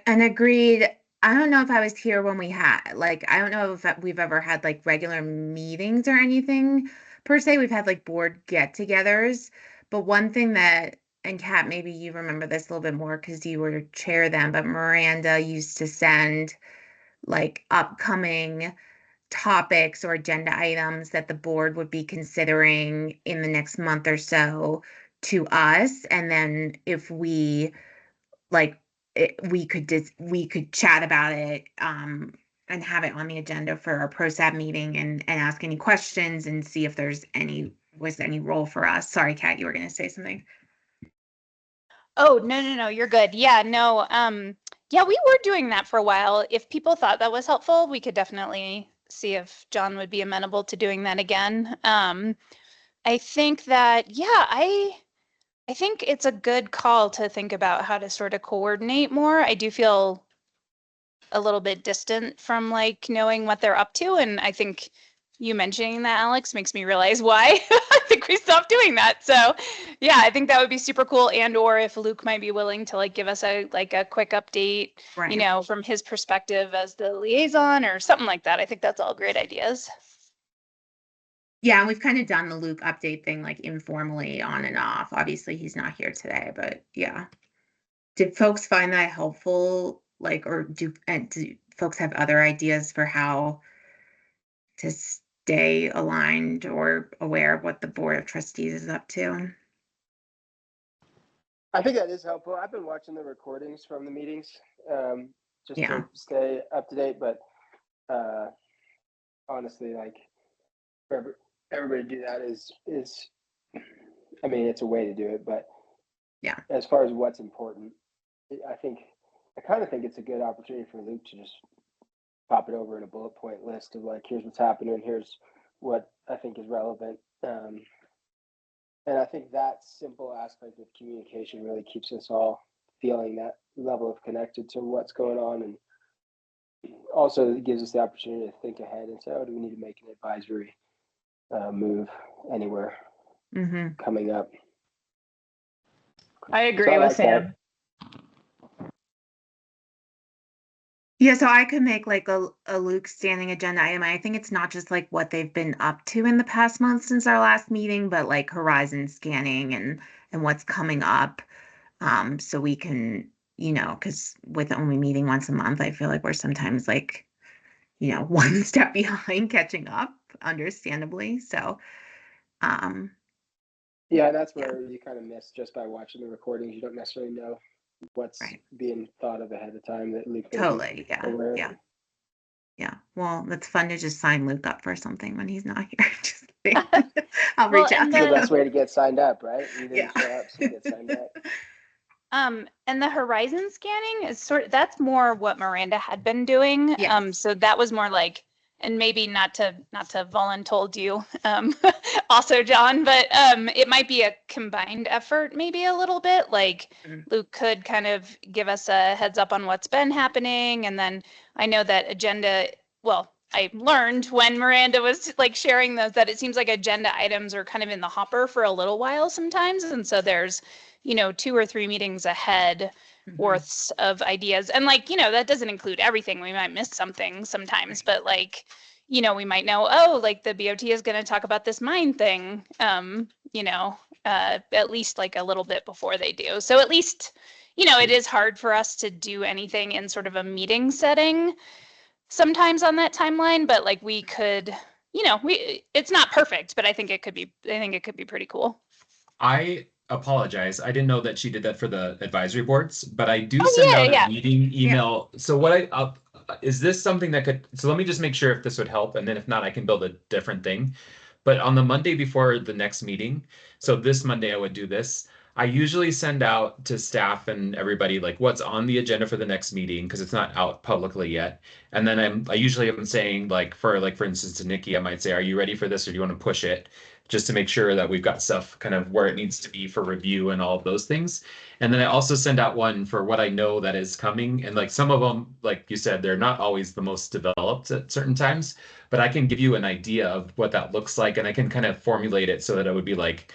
agreed. I don't know if I was here when we had, like, I don't know if we've ever had like regular meetings or anything per se. We've had like board get-togethers, but one thing that, and Kat, maybe you remember this a little bit more because you were chair then, but Miranda used to send like upcoming topics or agenda items that the board would be considering in the next month or so to us. And then if we like, we could chat about it and have it on the agenda for our PROSAB meeting and ask any questions and see if there's was any role for us. Sorry, Kat, you were going to say something. Oh, no, you're good. Yeah, no, yeah, we were doing that for a while. If people thought that was helpful, we could definitely see if John would be amenable to doing that again. I think that, yeah, I think it's a good call to think about how to sort of coordinate more. I do feel a little bit distant from like knowing what they're up to. And I think you mentioning that, Alex, makes me realize why I think we stopped doing that. So yeah, I think that would be super cool. And or if Luke might be willing to like give us a quick update, Right. you know, from his perspective as the liaison or something like that. I think that's all great ideas. Yeah, and we've kind of done the Luke update thing like informally on and off. Obviously, he's not here today, but yeah. Did folks find that helpful? Like, or do folks have other ideas for how to stay aligned or aware of what the Board of Trustees is up to? I think that is helpful. I've been watching the recordings from the meetings just Yeah. to stay up to date. But honestly, like for everybody to do that is, I mean, it's a way to do it. But yeah, as far as what's important, I kind of think it's a good opportunity for Luke to just pop it over in a bullet point list of like, here's what's happening, here's what I think is relevant. And I think that simple aspect of communication really keeps us all feeling that level of connected to what's going on. And also it gives us the opportunity to think ahead and say, oh, do we need to make an advisory move anywhere coming up? I agree with Sam. Yeah, so I could make like a Luke standing agenda item. I think it's not just like what they've been up to in the past month since our last meeting, but like horizon scanning and what's coming up. So we can, you know, because with only meeting once a month, I feel like we're sometimes like, you know, one step behind catching up, understandably. So, yeah, that's where you kind of miss just by watching the recordings. You don't necessarily know what's being thought of ahead of time that Luke totally, yeah. Well, it's fun to just sign Luke up for something when he's not here. Just I'll reach out. It's the best way to get signed up, right? You didn't show up, so get signed up. And the horizon scanning is that's more what Miranda had been doing. Yes. So that was more like, and maybe not to voluntold you, also John, but it might be a combined effort, maybe a little bit. Like Luke could kind of give us a heads up on what's been happening, and then I know that agenda. Well, I learned when Miranda was like sharing those that it seems like agenda items are kind of in the hopper for a little while sometimes, and so there's, you know, 2 or 3 meetings ahead worths of ideas. And like, you know, that doesn't include everything. We might miss something sometimes, but like, you know, we might know, oh, like the BOT is going to talk about this mine thing, you know, at least like a little bit before they do. So at least, you know, it is hard for us to do anything in sort of a meeting setting sometimes on that timeline, but like we could, you know, it's not perfect, but I think it could be pretty cool. I apologize. I didn't know that she did that for the advisory boards, but I do send out a meeting email. So what is this something that could, so let me just make sure if this would help, and then if not, I can build a different thing. But on the Monday before the next meeting, so this Monday I would do this. I usually send out to staff and everybody like what's on the agenda for the next meeting because it's not out publicly yet. And then I usually am saying like for instance to Nikki, I might say, are you ready for this or do you want to push it? Just to make sure that we've got stuff kind of where it needs to be for review and all of those things. And then I also send out one for what I know that is coming. And like some of them, like you said, they're not always the most developed at certain times, but I can give you an idea of what that looks like. And I can kind of formulate it so that it would be like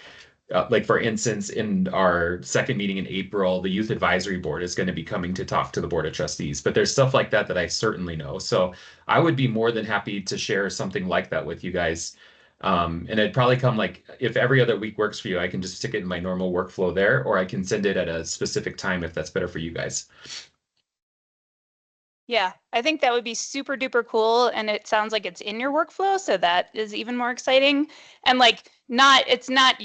for instance, in our second meeting in April, the Youth Advisory Board is going to be coming to talk to the Board of Trustees. But there's stuff like that that I certainly know. So I would be more than happy to share something like that with you guys. And it'd probably come like if every other week works for you, I can just stick it in my normal workflow there, or I can send it at a specific time if that's better for you guys. Yeah, I think that would be super duper cool. And it sounds like it's in your workflow. So that is even more exciting. And like, it's not,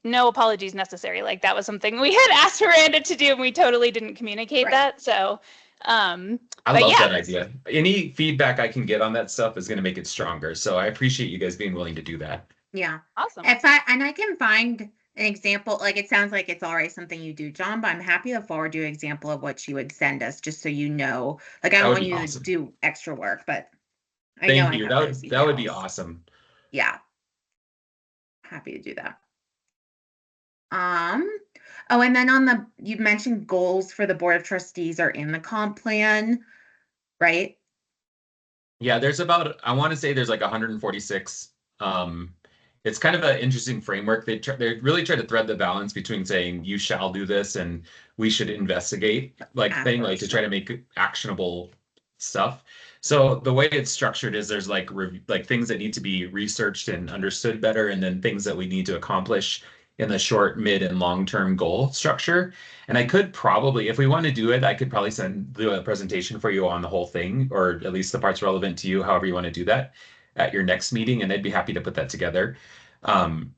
no apologies necessary. Like that was something we had asked Miranda to do and we totally didn't communicate that. So, I love that idea. Any feedback I can get on that stuff is going to make it stronger. So I appreciate you guys being willing to do that. Yeah. Awesome. I can find an example, like it sounds like it's already something you do, John, but I'm happy to forward you an example of what she would send us just so you know. Like I don't want you to do extra work, but I know Thank you. That would be awesome. Yeah. Happy to do that. Oh, and then you mentioned goals for the Board of Trustees are in the comp plan, right? Yeah, there's about, I want to say there's like 146. It's kind of an interesting framework. They really try to thread the balance between saying you shall do this and we should investigate thing, like to try to make actionable stuff. So the way it's structured is there's like things that need to be researched and understood better, and then things that we need to accomplish in the short, mid, and long-term goal structure. And I could probably, if we want to do it, I could probably do a presentation for you on the whole thing, or at least the parts relevant to you, however you want to do that at your next meeting, and I'd be happy to put that together. And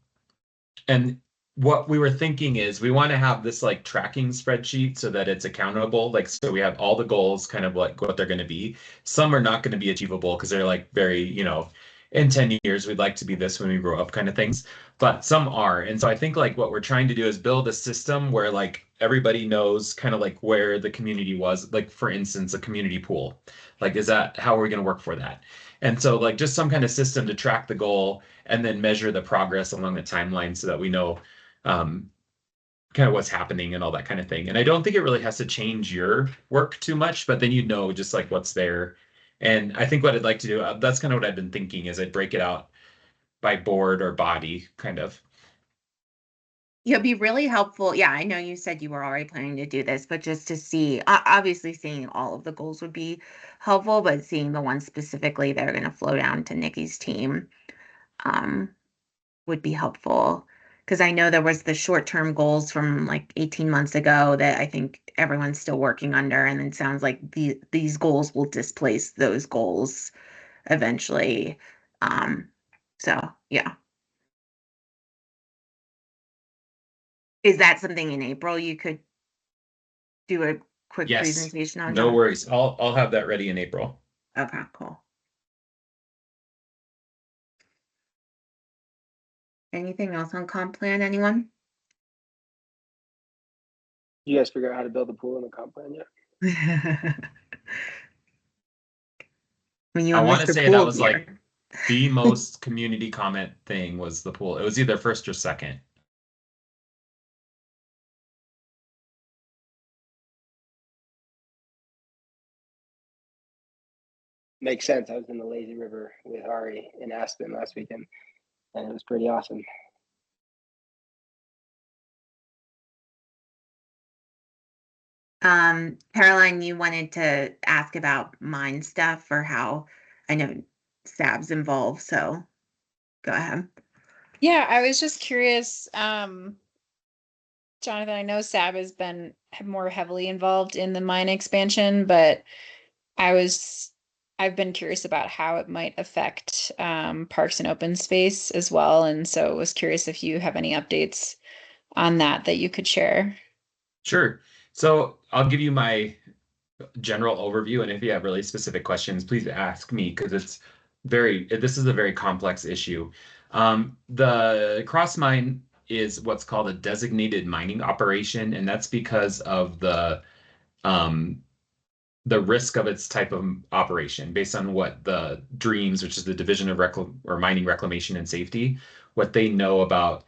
what we were thinking is we want to have this like tracking spreadsheet so that it's accountable. Like, so we have all the goals kind of like what they're going to be. Some are not going to be achievable because they're like very, in 10 years, we'd like to be this when we grow up kind of things, but some are. And so I think like what we're trying to do is build a system where like everybody knows kind of like where the community was, like for instance, a community pool. Like, is that how we're going to work for that? And so like just some kind of system to track the goal and then measure the progress along the timeline so that we know kind of what's happening and all that kind of thing. And I don't think it really has to change your work too much, but then just like what's there. And I think what I'd like to do, that's kind of what I've been thinking, is I'd break it out by board or body kind of. It'd be really helpful. Yeah, I know you said you were already planning to do this, but just to see, obviously seeing all of the goals would be helpful, but seeing the ones specifically that are going to flow down to Nikki's team would be helpful. Because I know there was the short-term goals from like 18 months ago that I think everyone's still working under, and it sounds like these goals will displace those goals eventually. So yeah. Is that something in April you could do a quick presentation on? No worries. I'll have that ready in April. Okay, cool. Anything else on comp plan, anyone? You guys figure out how to build a pool in the comp plan yet? I want to say that was like the most community comment thing was the pool. It was either first or second. Makes sense. I was in the lazy river with Ari in Aspen last weekend, and it was pretty awesome. Caroline, you wanted to ask about mine stuff or how I know SAB's involved, so go ahead. Yeah, I was just curious, Jonathan, I know SAB has been more heavily involved in the mine expansion, but I've been curious about how it might affect parks and open space as well. And so I was curious if you have any updates on that you could share. Sure. So I'll give you my general overview, and if you have really specific questions, please ask me, because this is a very complex issue. The cross mine is what's called a designated mining operation, and that's because of the risk of its type of operation based on what the DREAMS, which is the Division of Mining Reclamation and Safety, what they know about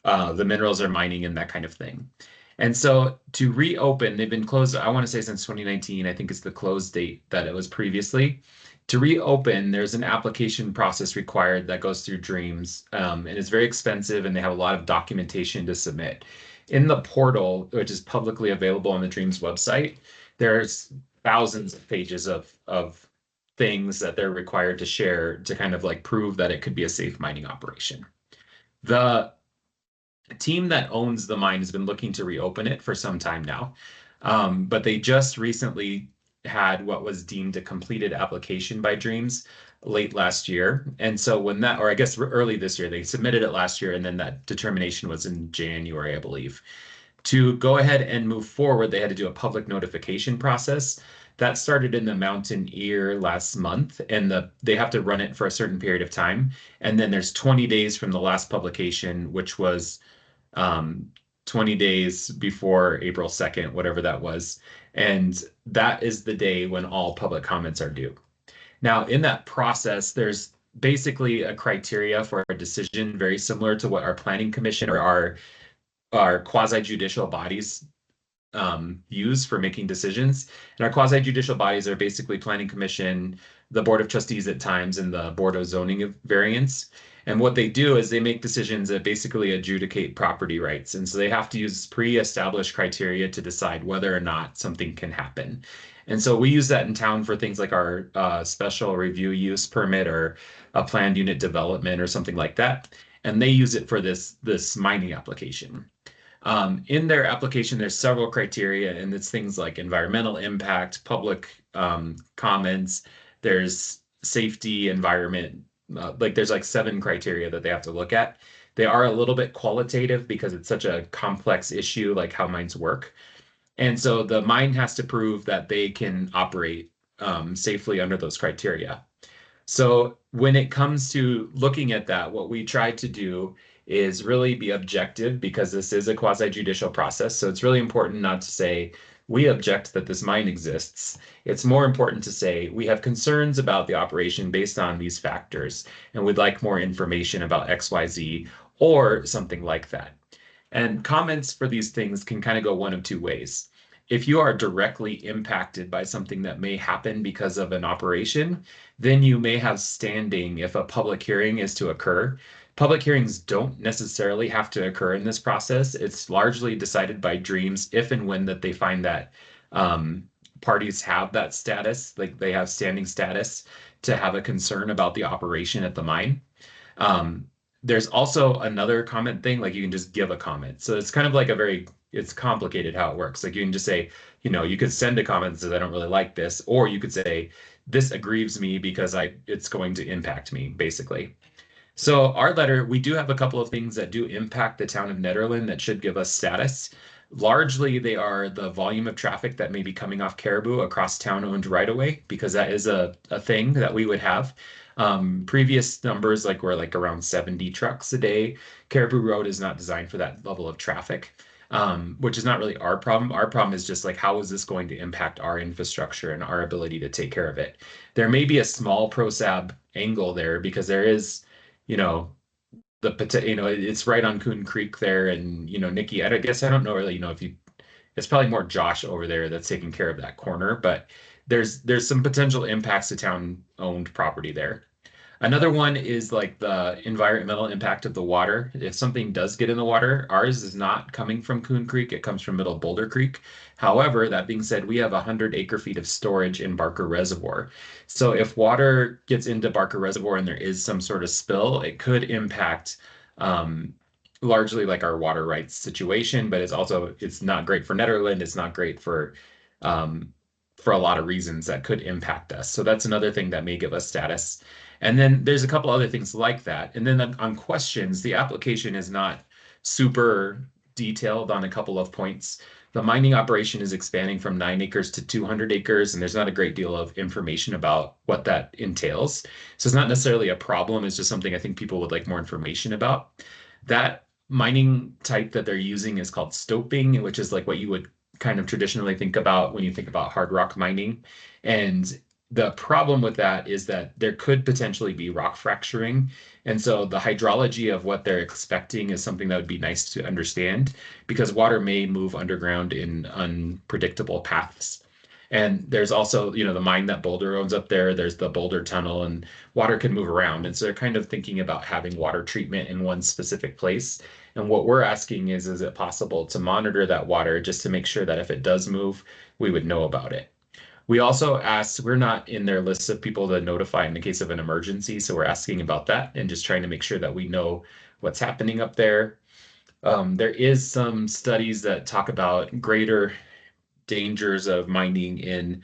the minerals they're mining and that kind of thing. And so to reopen, they've been closed, I want to say since 2019, I think it's the close date that it was previously. To reopen, there's an application process required that goes through DREAMS, and it's very expensive, and they have a lot of documentation to submit. In the portal, which is publicly available on the DREAMS website, there's thousands of pages of things that they're required to share to kind of like prove that it could be a safe mining operation. The team that owns the mine has been looking to reopen it for some time now, but they just recently had what was deemed a completed application by DREAMS late last year. And so when that, or I guess early this year, they submitted it last year, and then that determination was in January, I believe. To go ahead and move forward, they had to do a public notification process. That started in the Mountain Ear last month, and they have to run it for a certain period of time. And then there's 20 days from the last publication, which was 20 days before April 2nd, whatever that was. And that is the day when all public comments are due. Now, in that process, there's basically a criteria for a decision very similar to what our planning commission or our quasi-judicial bodies use for making decisions. And our quasi-judicial bodies are basically planning commission, the board of trustees at times, and the board of zoning variance. And what they do is they make decisions that basically adjudicate property rights. And so they have to use pre-established criteria to decide whether or not something can happen. And so we use that in town for things like our special review use permit or a planned unit development or something like that. And they use it for this mining application. In their application, there's several criteria, and it's things like environmental impact, public comments, there's safety, environment, there's like 7 criteria that they have to look at. They are a little bit qualitative because it's such a complex issue, like how mines work. And so the mine has to prove that they can operate safely under those criteria. So when it comes to looking at that, what we try to do is really be objective, because this is a quasi-judicial process. So it's really important not to say, we object that this mine exists. It's more important to say, we have concerns about the operation based on these factors, and we'd like more information about XYZ or something like that. And comments for these things can kind of go one of 2 ways. If you are directly impacted by something that may happen because of an operation, then you may have standing if a public hearing is to occur. Public hearings don't necessarily have to occur in this process. It's largely decided by DREAMS if and when that they find that parties have that status, like they have standing status to have a concern about the operation at the mine. There's also another comment thing, like you can just give a comment. So it's kind of like it's complicated how it works. Like you can just say, you could send a comment that says, I don't really like this, or you could say, this aggrieves me because it's going to impact me, basically. So our letter, we do have a couple of things that do impact the town of Nederland that should give us status. Largely, they are the volume of traffic that may be coming off Caribou across town-owned right-of-way, because that is a thing that we would have. Previous numbers were around 70 trucks a day. Caribou Road is not designed for that level of traffic, which is not really our problem. Our problem is just how is this going to impact our infrastructure and our ability to take care of it? There may be a small PROSAB angle there because there is, it's right on Coon Creek there, and Nikki, I guess I don't know really, if it's probably more Josh over there that's taking care of that corner, but there's some potential impacts to town-owned property there. Another one is the environmental impact of the water. If something does get in the water, ours is not coming from Coon Creek, it comes from Middle Boulder Creek. However, that being said, we have 100 acre-feet of storage in Barker Reservoir. So if water gets into Barker Reservoir and there is some sort of spill, it could impact largely our water rights situation, but it's not great for Nederland. It's not great for a lot of reasons that could impact us. So that's another thing that may give us status. And then there's a couple other things like that. And then on questions, the application is not super detailed on a couple of points. The mining operation is expanding from 9 acres to 200 acres, and there's not a great deal of information about what that entails. So it's not necessarily a problem, it's just something I think people would like more information about. That mining type that they're using is called stoping, which is like what you would kind of traditionally think about when you think about hard rock mining. And the problem with that is that there could potentially be rock fracturing. And so the hydrology of what they're expecting is something that would be nice to understand, because water may move underground in unpredictable paths. And there's also, the mine that Boulder owns up there, there's the Boulder Tunnel, and water can move around. And so they're kind of thinking about having water treatment in one specific place. And what we're asking is it possible to monitor that water just to make sure that if it does move, we would know about it? We also asked, we're not in their list of people to notify in the case of an emergency, so we're asking about that and just trying to make sure that we know what's happening up there. There is some studies that talk about greater dangers of mining in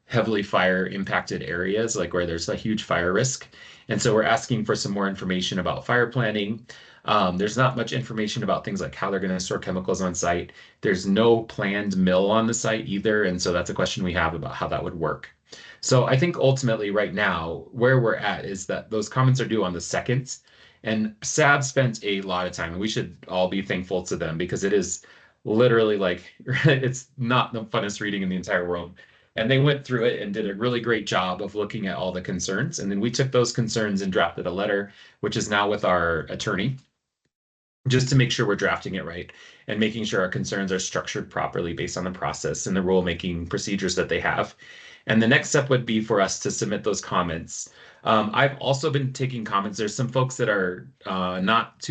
heavily fire impacted areas, like where there's a huge fire risk. And so we're asking for some more information about fire planning. There's not much information about things like how they're going to store chemicals on site. There's no planned mill on the site either. And so that's a question we have about how that would work. So I think ultimately right now, where we're at is that those comments are due on the 2nd. And SAB spent a lot of time, and we should all be thankful to them, because it is literally like, it's not the funnest reading in the entire world. And they went through it and did a really great job of looking at all the concerns. And then we took those concerns and drafted a letter, which is now with our attorney, just to make sure we're drafting it right and making sure our concerns are structured properly based on the process and the rulemaking procedures that they have. And the next step would be for us to submit those comments. I've also been taking comments. There's some folks that are not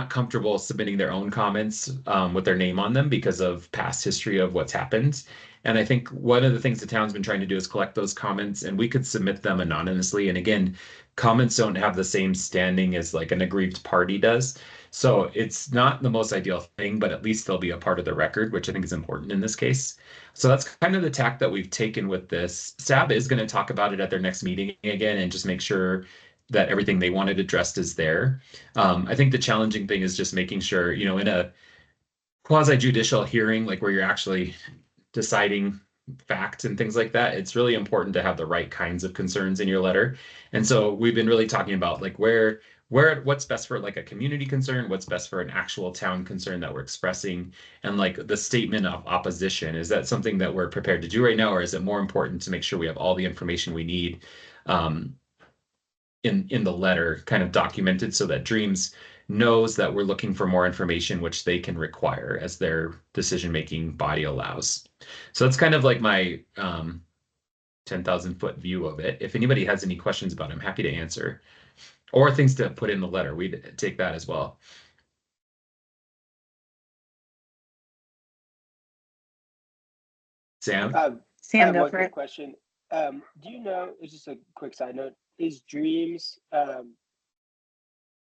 comfortable submitting their own comments with their name on them because of past history of what's happened. And I think one of the things the town's been trying to do is collect those comments, and we could submit them anonymously. And again, comments don't have the same standing as like an aggrieved party does. So it's not the most ideal thing, but at least they'll be a part of the record, which I think is important in this case. So that's kind of the tack that we've taken with this. SAB is going to talk about it at their next meeting again and just make sure that everything they wanted addressed is there. I think the challenging thing is just making sure, in a quasi-judicial hearing, like where you're actually deciding facts and things like that, it's really important to have the right kinds of concerns in your letter. And so we've been really talking about like what's best for like a community concern, what's best for an actual town concern that we're expressing, and like the statement of opposition. Is that something that we're prepared to do right now, or is it more important to make sure we have all the information we need in the letter kind of documented so that Dreams knows that we're looking for more information, which they can require as their decision-making body allows. So that's kind of like my 10,000-foot view of it. If anybody has any questions about it, I'm happy to answer. Or things to put in the letter, we'd take that as well. Sam? Sam, go one for quick it. question. Do you know, it's just a quick side note, is Dreams,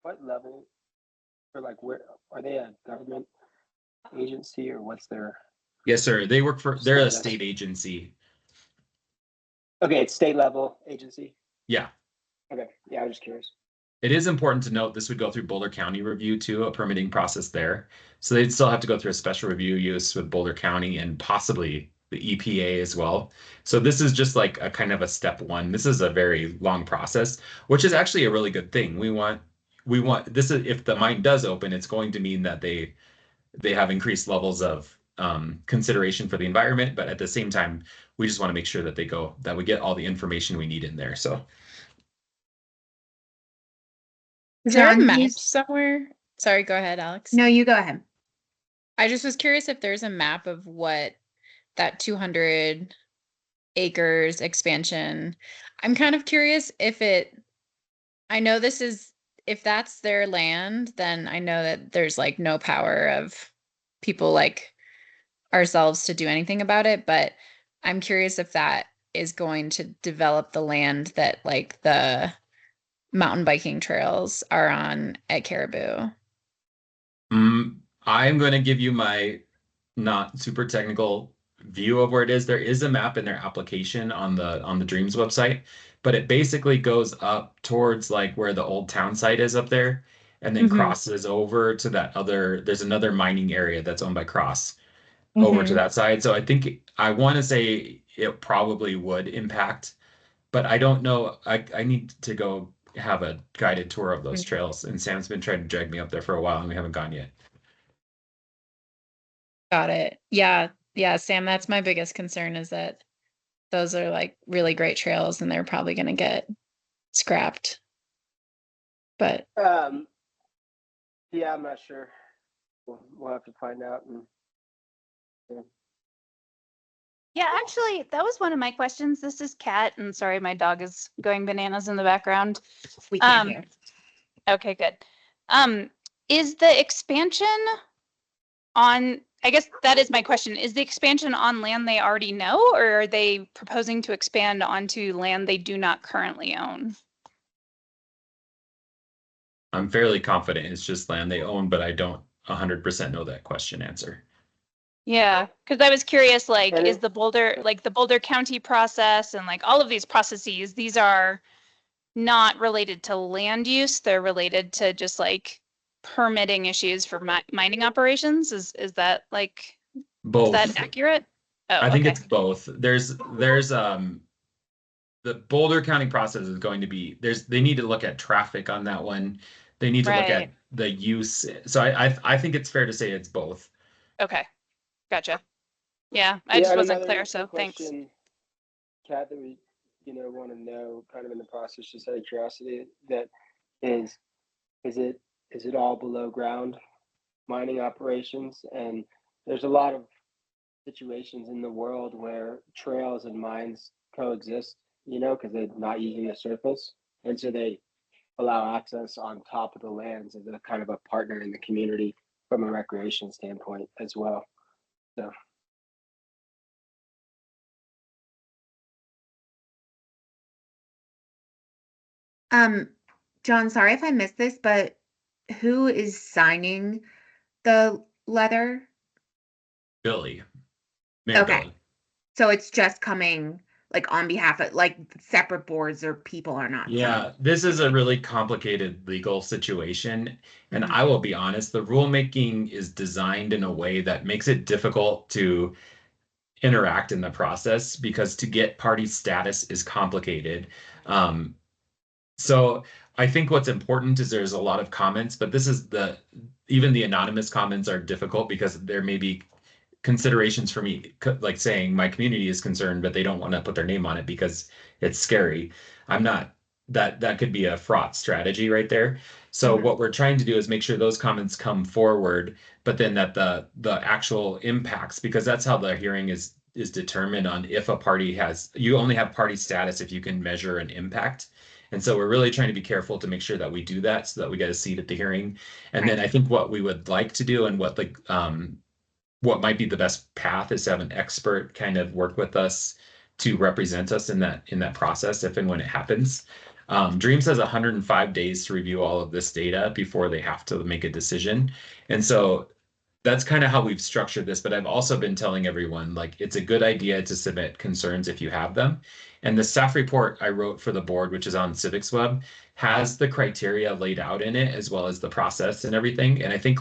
what level, or like where, are they a government agency, or what's their? Yes, sir. They're a state agency. Okay, it's state level agency? Yeah. Okay, yeah, I was just curious. It is important to note this would go through Boulder County review too, a permitting process there. So they'd still have to go through a special review use with Boulder County and possibly the EPA as well. So this is just like a kind of a step one. This is a very long process, which is actually a really good thing. We want this is, if the mine does open, it's going to mean that they have increased levels of consideration for the environment, but at the same time, we just want to make sure that we get all the information we need in there. So. Is there a John, map somewhere? Sorry, go ahead, Alex. No, you go ahead. I just was curious if there's a map of what that 200 acres expansion. I'm kind of curious if I know if that's their land, then I know that there's like no power of people like ourselves to do anything about it. But I'm curious if that is going to develop the land that like the mountain biking trails are on at Caribou. I'm going to give you my not super technical view of where it is. There is a map in their application on the Dreams website, but it basically goes up towards like where the old town site is up there. and then Mhm. crosses over to that other, there's another mining area that's owned by Cross over to Mhm. that side. So I think I want to say it probably would impact, but I don't know. I need to go have a guided tour of those trails, and Sam's been trying to drag me up there for a while, and we haven't gone yet. Got it. Yeah. Yeah, Sam, that's my biggest concern is that those are like really great trails and they're probably going to get scrapped. But Yeah, I'm not sure. We'll have to find out. And Yeah, actually, that was one of my questions. This is Kat, and sorry, my dog is going bananas in the background. We can't Um, hear. Okay, good. Is the expansion on, I guess that is my question, is the expansion on land they already know, or are they proposing to expand onto land they do not currently own? I'm fairly confident it's just land they own, but I don't 100% know that question answer. Yeah, because I was curious, like, And is it- the Boulder County process and like all of these processes, these are not related to land use, they're related to just like permitting issues for mining operations? Is that like, is Both. that accurate? Oh, I think okay. it's both. There's the Boulder County process is going to be they need to look at traffic on that one. They need to look at Right. the use. So I think it's fair to say it's both. Okay. Gotcha. Yeah, I yeah, just and wasn't another clear, so thanks. question, Kat, that we want to know, kind of in the process, just out of curiosity, that is is it all below ground mining operations? And there's a lot of situations in the world where trails and mines coexist, because they're not using the surface, and so they allow access on top of the lands as a kind of a partner in the community from a recreation standpoint as well. So John, sorry if I missed this, but who is signing the letter? Billy, Mayor Okay. Billy. So it's just coming like on behalf of like separate boards or people are not Yeah, signing. this is a really complicated legal situation. And Mhm. I will be honest, the rulemaking is designed in a way that makes it difficult to interact in the process because to get party status is complicated. Um, so I think what's important is there's a lot of comments, but this is even the anonymous comments are difficult because there may be considerations for me, like saying my community is concerned, but they don't want to put their name on it because it's scary. I'm not that could be a fraught strategy right there. So Mhm. what we're trying to do is make sure those comments come forward, but then that the actual impacts, because that's how the hearing is determined on if a party you only have party status if you can measure an impact. And so we're really trying to be careful to make sure that we do that so that we get a seat at the hearing. And Right. then I think what we would like to do and what might be the best path is to have an expert kind of work with us to represent us in that process if and when it happens. Dreams has 105 days to review all of this data before they have to make a decision. And so that's kind of how we've structured this, but I've also been telling everyone like it's a good idea to submit concerns if you have them. And the staff report I wrote for the board, which is on Civics Web, has the criteria laid out in it as well as the process and everything. And I think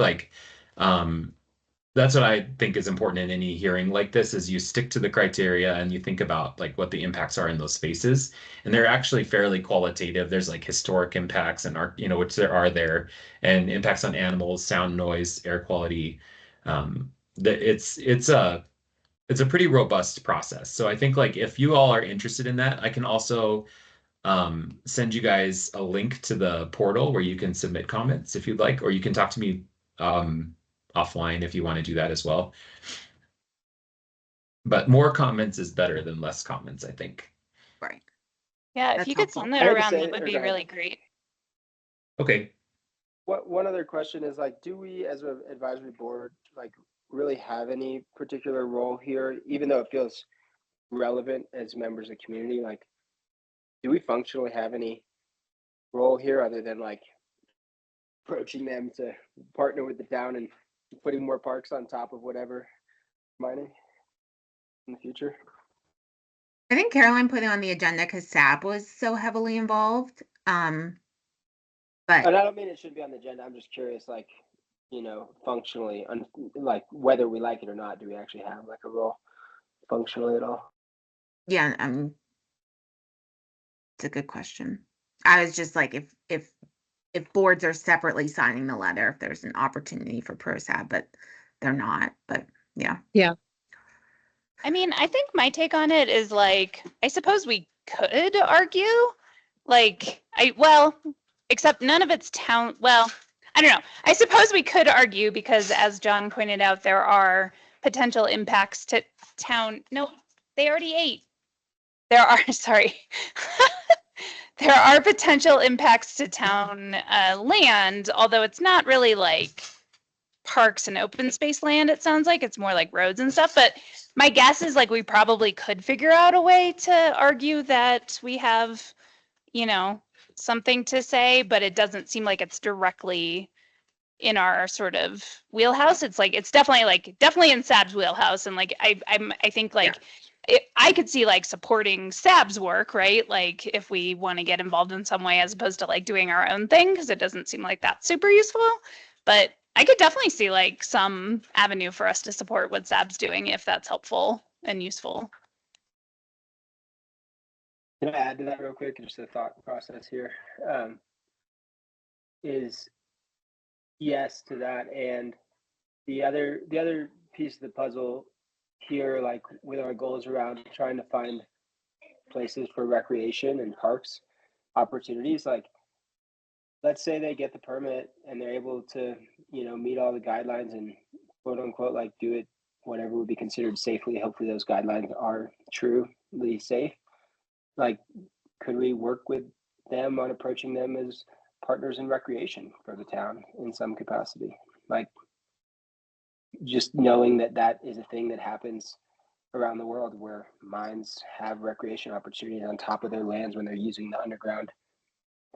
um, that's what I think is important in any hearing like this is you stick to the criteria and you think about like what the impacts are in those spaces. And they're actually fairly qualitative. There's like historic impacts and art, which there are there, and impacts on animals, sound, noise, air quality. That it's a pretty robust process. So I think like if you all are interested in that, I can also send you guys a link to the portal where you can submit comments if you'd like, or you can talk to me offline if you want to do that as well. But more comments is better than less comments, I think. Right. Yeah, if That's you could helpful. send I that had to around, say, that would or be go ahead. really great. Okay. One other question is like, do we as an advisory board like really have any particular role here, even though it feels relevant as members of the community? Like, do we functionally have any role here other than like approaching them to partner with the town and putting more parks on top of whatever mining in the future? I think Caroline put it on the agenda because SAB was so heavily involved. But And I don't mean it should be on the agenda. I'm just curious, like, functionally, like whether we like it or not, do we actually have like a role functionally at all? yeah, it's a good question. I was just like, if boards are separately signing the letter, if there's an opportunity for PROSAB, but they're not. But yeah. I mean, I think my take on it is like, I suppose we could argue, like, except none of it's town, well, I don't know. I suppose we could argue because, as John pointed out, there are potential impacts to town. No, they already ate. There are, sorry. There are potential impacts to town land, although it's not really like parks and open space land, it sounds like. It's more like roads and stuff. But my guess is like we probably could figure out a way to argue that we have, something to say, but it doesn't seem like it's directly in our sort of wheelhouse. It's like it's definitely in SAB's wheelhouse. And like I think like I could see like supporting SAB's work, right? Like if we want to get involved in some way as opposed to like doing our own thing, because it doesn't seem like that's super useful. But I could definitely see like some avenue for us to support what SAB's doing if that's helpful and useful. Can I add to that real quick? Just a thought process here. Is yes to that, and the other piece of the puzzle here, like with our goals around trying to find places for recreation and parks opportunities, like let's say they get the permit and they're able to meet all the guidelines and quote unquote like do it whatever would be considered safely. Hopefully those guidelines are truly safe. Like, could we work with them on approaching them as partners in recreation for the town in some capacity? Like, just knowing that that is a thing that happens around the world where mines have recreation opportunities on top of their lands when they're using the underground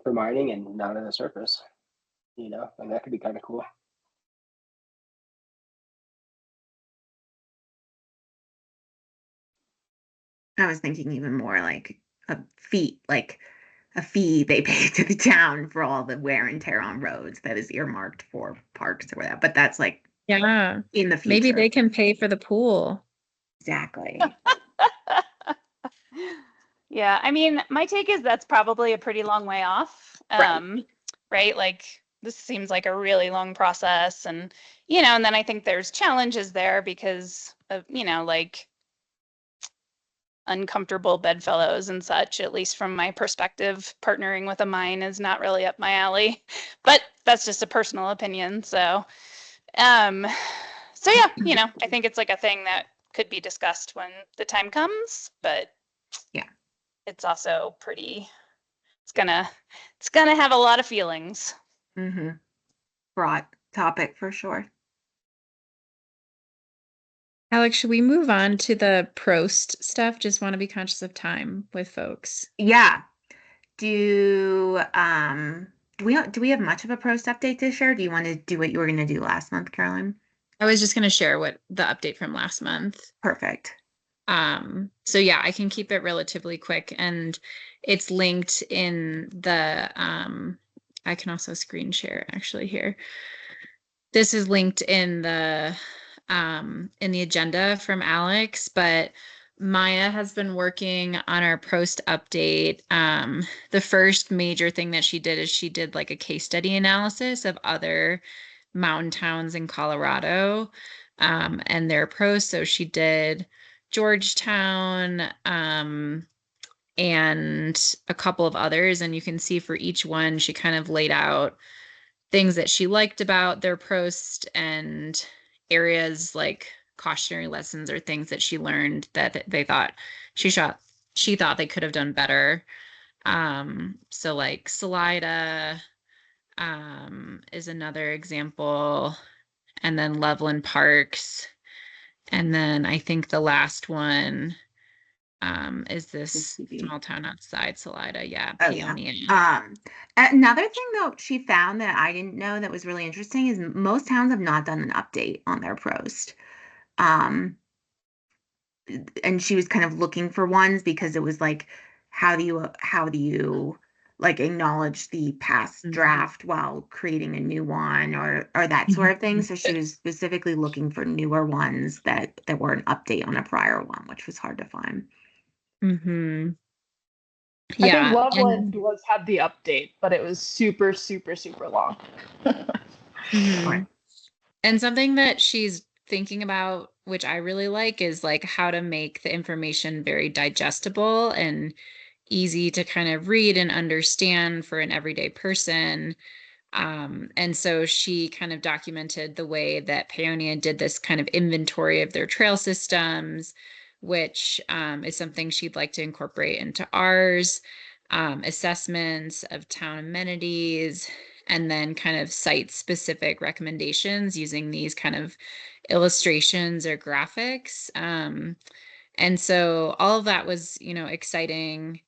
for mining and not on the surface, and that could be kind of cool. I was thinking even more like a fee they pay to the town for all the wear and tear on roads that is earmarked for parks or whatever. But that's like Yeah. in the future. Maybe they can pay for the pool. Exactly. Yeah, I mean, my take is that's probably a pretty long way off. Right? Like this seems like a really long process and and then I think there's challenges there because of, like uncomfortable bedfellows and such, at least from my perspective. Partnering with a mine is not really up my alley, but that's just a personal opinion. So yeah, I think it's like a thing that could be discussed when the time comes, but yeah, it's also pretty, it's gonna have a lot of feelings. Broad topic for sure. Alex, should we move on to the Prost stuff? Just want to be conscious of time with folks. Yeah. Do we have much of a Prost update to share? Do you want to do what you were going to do last month, Caroline? I was just going to share what the update from last month. Perfect. So yeah, I can keep it relatively quick, and it's linked in the I can also screen share actually here. This is linked in the agenda from Alex, but Maya has been working on our Prost update. The first major thing that she did is she did like a case study analysis of other mountain towns in Colorado and their Prost. So she did Georgetown and a couple of others. And you can see for each one, she kind of laid out things that she liked about their Prost and areas like cautionary lessons or things that she learned that they thought she thought they could have done better. So like Salida is another example, and then Loveland Parks, and then I think the last one is this small town outside Salida. Yeah, Peonia. Another thing though she found that I didn't know that was really interesting is most towns have not done an update on their Prost. And she was kind of looking for ones because it was like, how do you like acknowledge the past draft while creating a new one or that sort of thing. So she was specifically looking for newer ones that were an update on a prior one, which was hard to find. Mm-hmm. I think Yeah. Loveland had the update, but it was super, super, super long. Mhm. And something that she's thinking about, which I really like, is like how to make the information very digestible and easy to kind of read and understand for an everyday person. And so she kind of documented the way that Paonia did this kind of inventory of their trail systems, which is something she'd like to incorporate into ours, assessments of town amenities, and then kind of site-specific recommendations using these kind of illustrations or graphics. And so all of that was, exciting,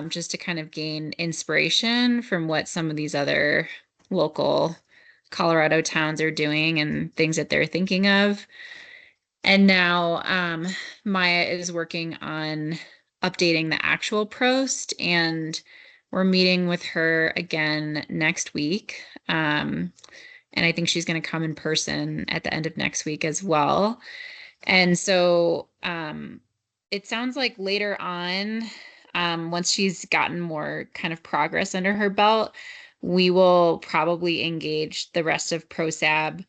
just to kind of gain inspiration from what some of these other local Colorado towns are doing and things that they're thinking of. And now Maya is working on updating the actual Prost, and we're meeting with her again next week. And I think she's going to come in person at the end of next week as well. And so it sounds like later on, once she's gotten more kind of progress under her belt, we will probably engage the rest of PROSAB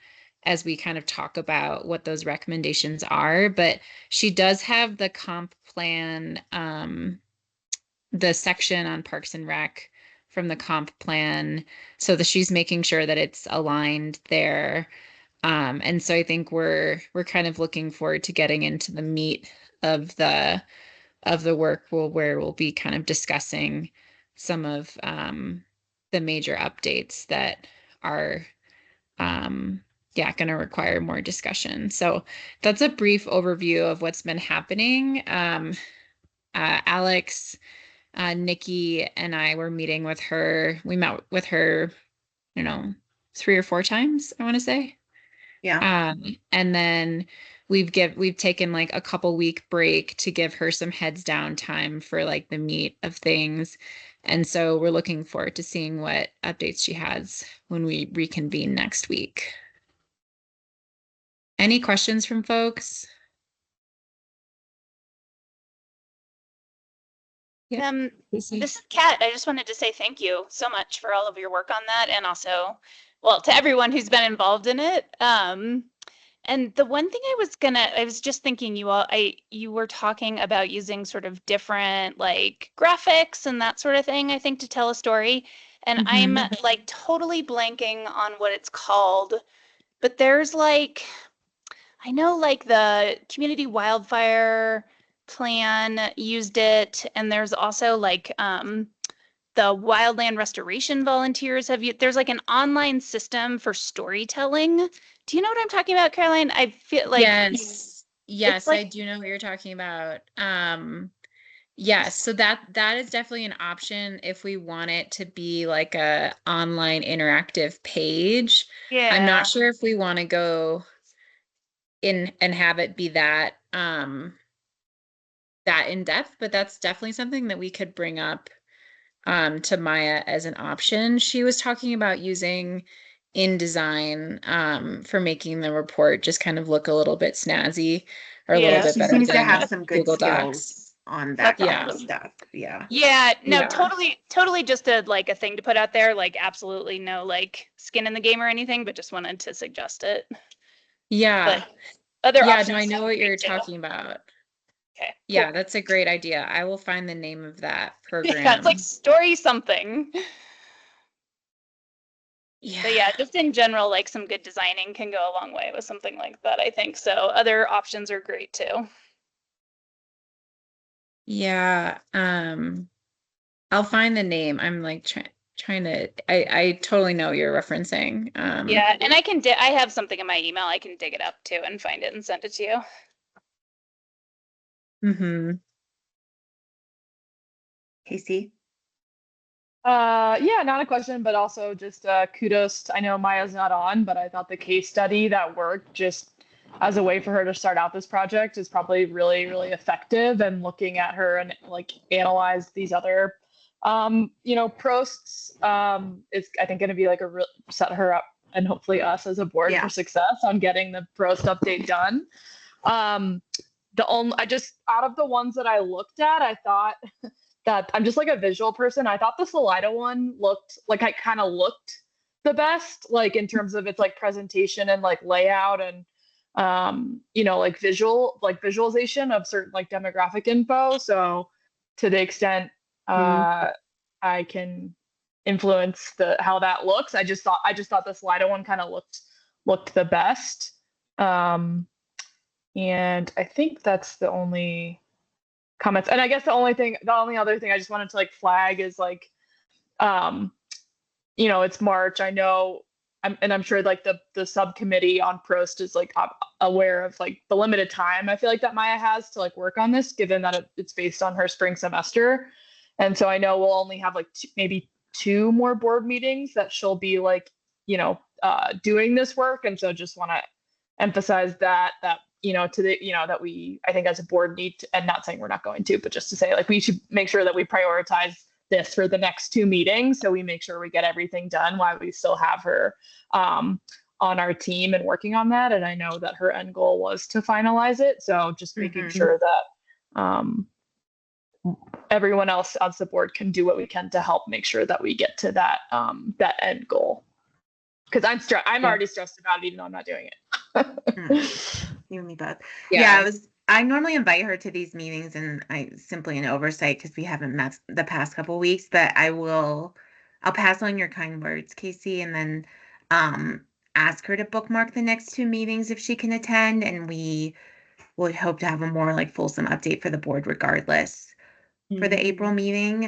as we kind of talk about what those recommendations are. But she does have the comp plan, the section on Parks and Rec from the comp plan, so that she's making sure that it's aligned there. And so I think we're kind of looking forward to getting into the meat of the work where we'll be kind of discussing some of the major updates that are going to require more discussion. So that's a brief overview of what's been happening. Alex, Nikki, and I were meeting with her. We met with her, 3 or 4 times, I want to say. Yeah. And then we've taken like a couple week break to give her some heads down time for like the meat of things. And so we're looking forward to seeing what updates she has when we reconvene next week. Any questions from folks? Yeah. This is Kat. I just wanted to say thank you so much for all of your work on that, and also, well, to everyone who's been involved in it. And the one thing I was just thinking, you were talking about using sort of different like graphics and that sort of thing, I think, to tell a story. And I'm like totally blanking on what it's called, but there's like, I know like the community wildfire plan used it, and there's also like the wildland restoration volunteers there's like an online system for storytelling. Do you know what I'm talking about, Caroline? I feel like yes, like, I do know what you're talking about. Yes, so that is definitely an option if we want it to be like a online interactive page. yeah. I'm not sure if we want to go in and have it be that that in depth, but that's definitely something that we could bring up to Maya as an option. She was talking about using InDesign for making the report just kind of look a little bit snazzy or a little bit She better seems to than have some good Google skills Docs. on that That's kind of awesome. stuff. Yeah. Yeah, no, Yeah. totally just a like a thing to put out there, like absolutely no like skin in the game or anything, but just wanted to suggest it. Yeah. But other Yeah, options no, I know sound what great you're too. talking about. Okay. Yeah, Cool. that's a great idea. I will find the name of that Yeah, program. it's like story something. Yeah. But yeah, just in general, like some good designing can go a long way with something like that, I think. So other options are great too. Yeah. I'll find the name. I'm like trying to I totally know what you're referencing. Yeah, and I have something in my email. I can dig it up too and find it and send it to you. Casey? Yeah, not a question, but also just kudos. I know Maya's not on, but I thought the case study that worked just as a way for her to start out this project is probably really, really effective. And looking at her and like analyze these other Prost's is I think going to be like a real set her up and hopefully us as a board for success on getting the Prost update done. I just out of the ones that I looked at, I thought that I'm just like a visual person. I thought the Salida one looked like I kind of looked the best, like in terms of its like presentation and like layout and like visualization of certain like demographic info. So to the extent I can influence how that looks, I just thought the Salida one kind of looked the best. And I think that's the only comments. And I guess the only other thing I just wanted to like flag is like, it's March. I know, I'm sure like the subcommittee on Prost is like aware of like the limited time I feel like that Maya has to like work on this, given that it's based on her spring semester. And so I know we'll only have like maybe 2 more board meetings that she'll be like, doing this work. And so just want to emphasize that that we, I think as a board need to, and not saying we're not going to, but just to say like we should make sure that we prioritize this for the next 2 meetings. So we make sure we get everything done while we still have her on our team and working on that. And I know that her end goal was to finalize it. So just making sure that everyone else on the board can do what we can to help make sure that we get to that end goal. Because I'm already stressed about it, even though I'm not doing it. You and me both. Yeah, I normally invite her to these meetings, and I simply an oversight because we haven't met the past couple weeks. But I'll pass on your kind words, Casey, and then ask her to bookmark the next 2 meetings if she can attend, and we would hope to have a more like fulsome update for the board regardless. For the April meeting,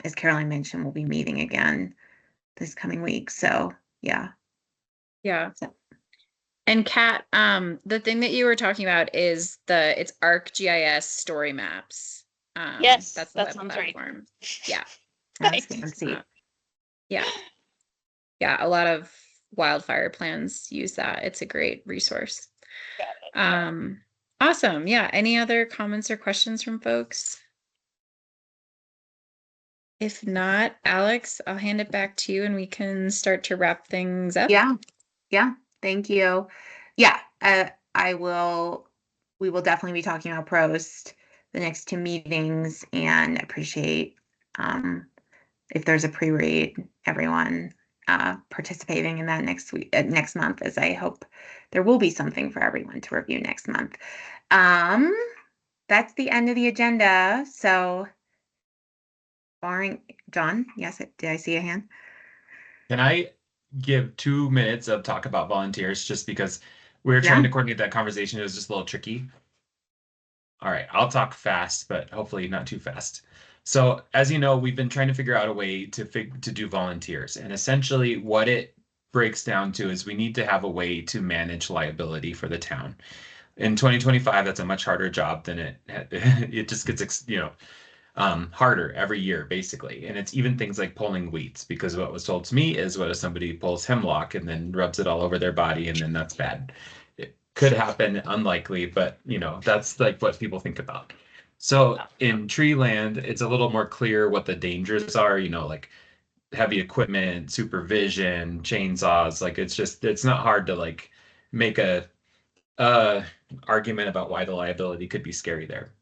as Caroline mentioned, we'll be meeting again this coming week. So yeah. And Kat, the thing that you were talking about is it's ArcGIS story maps. Yes, that's the that web sounds platform. right. Yeah. That's fancy. Yeah. A lot of wildfire plans use that. It's a great resource. Awesome. Yeah. Any other comments or questions from folks? If not, Alex, I'll hand it back to you and we can start to wrap things up. Yeah. Thank you. Yeah. We will definitely be talking about Prost the next 2 meetings, and appreciate if there's a pre-read, everyone participating in that next month, as I hope there will be something for everyone to review next month. That's the end of the agenda. So barring John, yes, did I see a hand? Can I give 2 minutes of talk about volunteers, just because we were trying to coordinate that conversation? It was just a little tricky. All right, I'll talk fast, but hopefully not too fast. So as you know, we've been trying to figure out a way to do volunteers, and essentially what it breaks down to is we need to have a way to manage liability for the town. In 2025, that's a much harder job than it just gets harder every year, basically. And it's even things like pulling weeds, because what was told to me is, what if somebody pulls hemlock and then rubs it all over their body, and then that's bad? It could happen, unlikely, but that's like what people think about. So in tree land, it's a little more clear what the dangers are, like heavy equipment, supervision, chainsaws. Like it's not hard to like make a argument about why the liability could be scary there.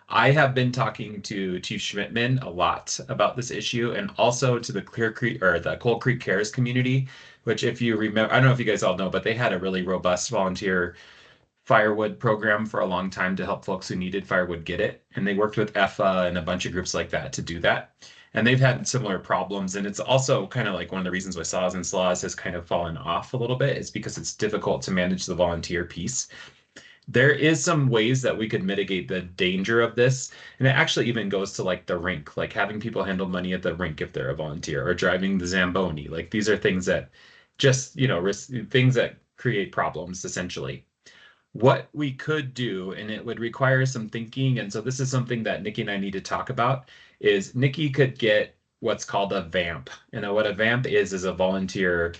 I have been talking to Chief Schmidtman a lot about this issue, and also to the Clear Creek or the Coal Creek Cares community, which, if you remember, I don't know if you guys all know, but they had a really robust volunteer firewood program for a long time to help folks who needed firewood get it. And they worked with EFA and a bunch of groups like that to do that. And they've had similar problems. And it's also kind of like one of the reasons why Saws and Slaws has kind of fallen off a little bit, is because it's difficult to manage the volunteer piece. There is some ways that we could mitigate the danger of this. And it actually even goes to like the rink, like having people handle money at the rink if they're a volunteer, or driving the Zamboni. Like these are things that just, things that create problems, essentially. What we could do, and it would require some thinking, and so this is something that Nikki and I need to talk about, is Nikki could get what's called a VAMP. And what a VAMP is a volunteer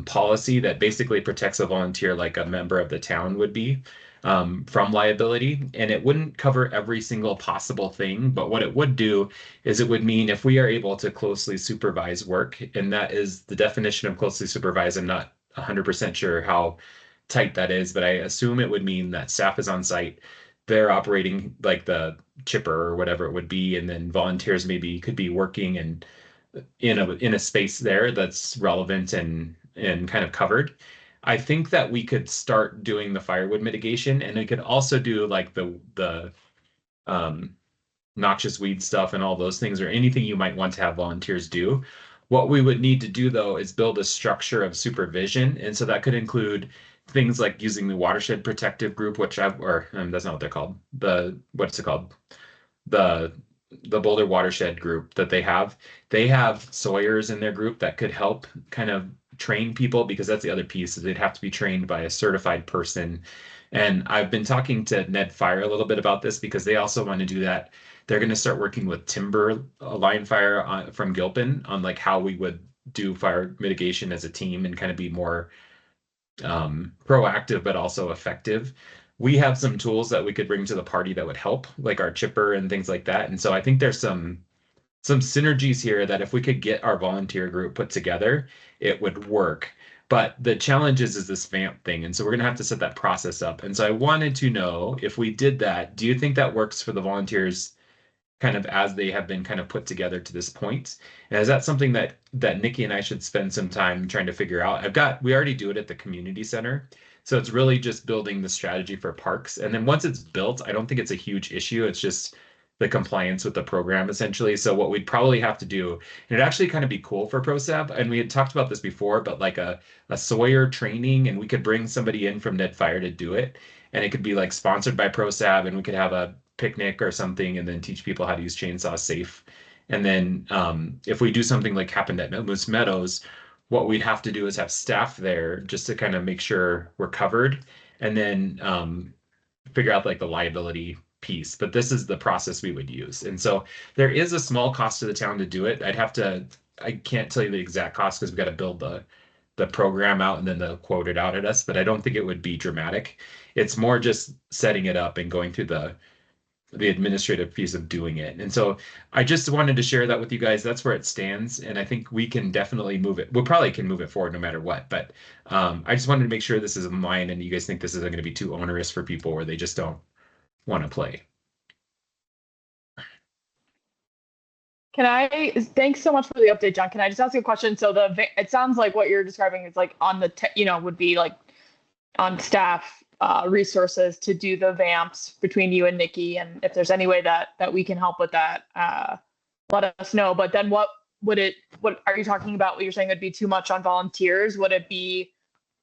policy that basically protects a volunteer like a member of the town would be. from liability, and it wouldn't cover every single possible thing. But what it would do is it would mean if we are able to closely supervise work, and that is the definition of closely supervise. I'm not 100% sure how tight that is, but I assume it would mean that staff is on site, they're operating like the chipper or whatever it would be, and then volunteers maybe could be working and in a space there that's relevant and kind of covered. I think that we could start doing the firewood mitigation, and we could also do like the noxious weed stuff and all those things, or anything you might want to have volunteers do. What we would need to do though is build a structure of supervision, and so that could include things like using the watershed protective group, which that's not what they're called. What's it called? The Boulder Watershed group that they have. They have sawyers in their group that could help kind of train people, because that's the other piece, is they'd have to be trained by a certified person. And I've been talking to Ned Fire a little bit about this because they also want to do that. They're going to start working with Timber Line Fire from Gilpin on like how we would do fire mitigation as a team and kind of be more proactive, but also effective. We have some tools that we could bring to the party that would help, like our chipper and things like that. And so I think there's some synergies here that if we could get our volunteer group put together, it would work. But the challenge is this VAMP thing. And so we're going to have to set that process up. And so I wanted to know, if we did that, do you think that works for the volunteers kind of as they have been kind of put together to this point? And is that something that Nikki and I should spend some time trying to figure out? We already do it at the community center. So it's really just building the strategy for parks. And then once it's built, I don't think it's a huge issue. It's just the compliance with the program, essentially. So what we'd probably have to do, and it'd actually kind of be cool for PROSAB, and we had talked about this before, but like a Sawyer training, and we could bring somebody in from Ned Fire to do it. And it could be like sponsored by PROSAB, and we could have a picnic or something, and then teach people how to use chainsaws safe. And then if we do something like happened at Moose Meadows, what we'd have to do is have staff there just to kind of make sure we're covered, and then figure out like the liability piece. But this is the process we would use. And so there is a small cost to the town to do it. I can't tell you the exact cost because we've got to build the program out and then they'll quote it out at us, but I don't think it would be dramatic. It's more just setting it up and going through the administrative piece of doing it. And so I just wanted to share that with you guys. That's where it stands. And I think we can definitely move it. We probably can move it forward no matter what. But I just wanted to make sure this is in line and you guys think this isn't going to be too onerous for people where they just don't want to play. Thanks so much for the update, John. Can I just ask you a question? So it sounds like what you're describing is like on would be like on staff resources to do the VAMPs between you and Nikki. And if there's any way that we can help with that, let us know. But then what are you talking about? What you're saying would be too much on volunteers? Would it be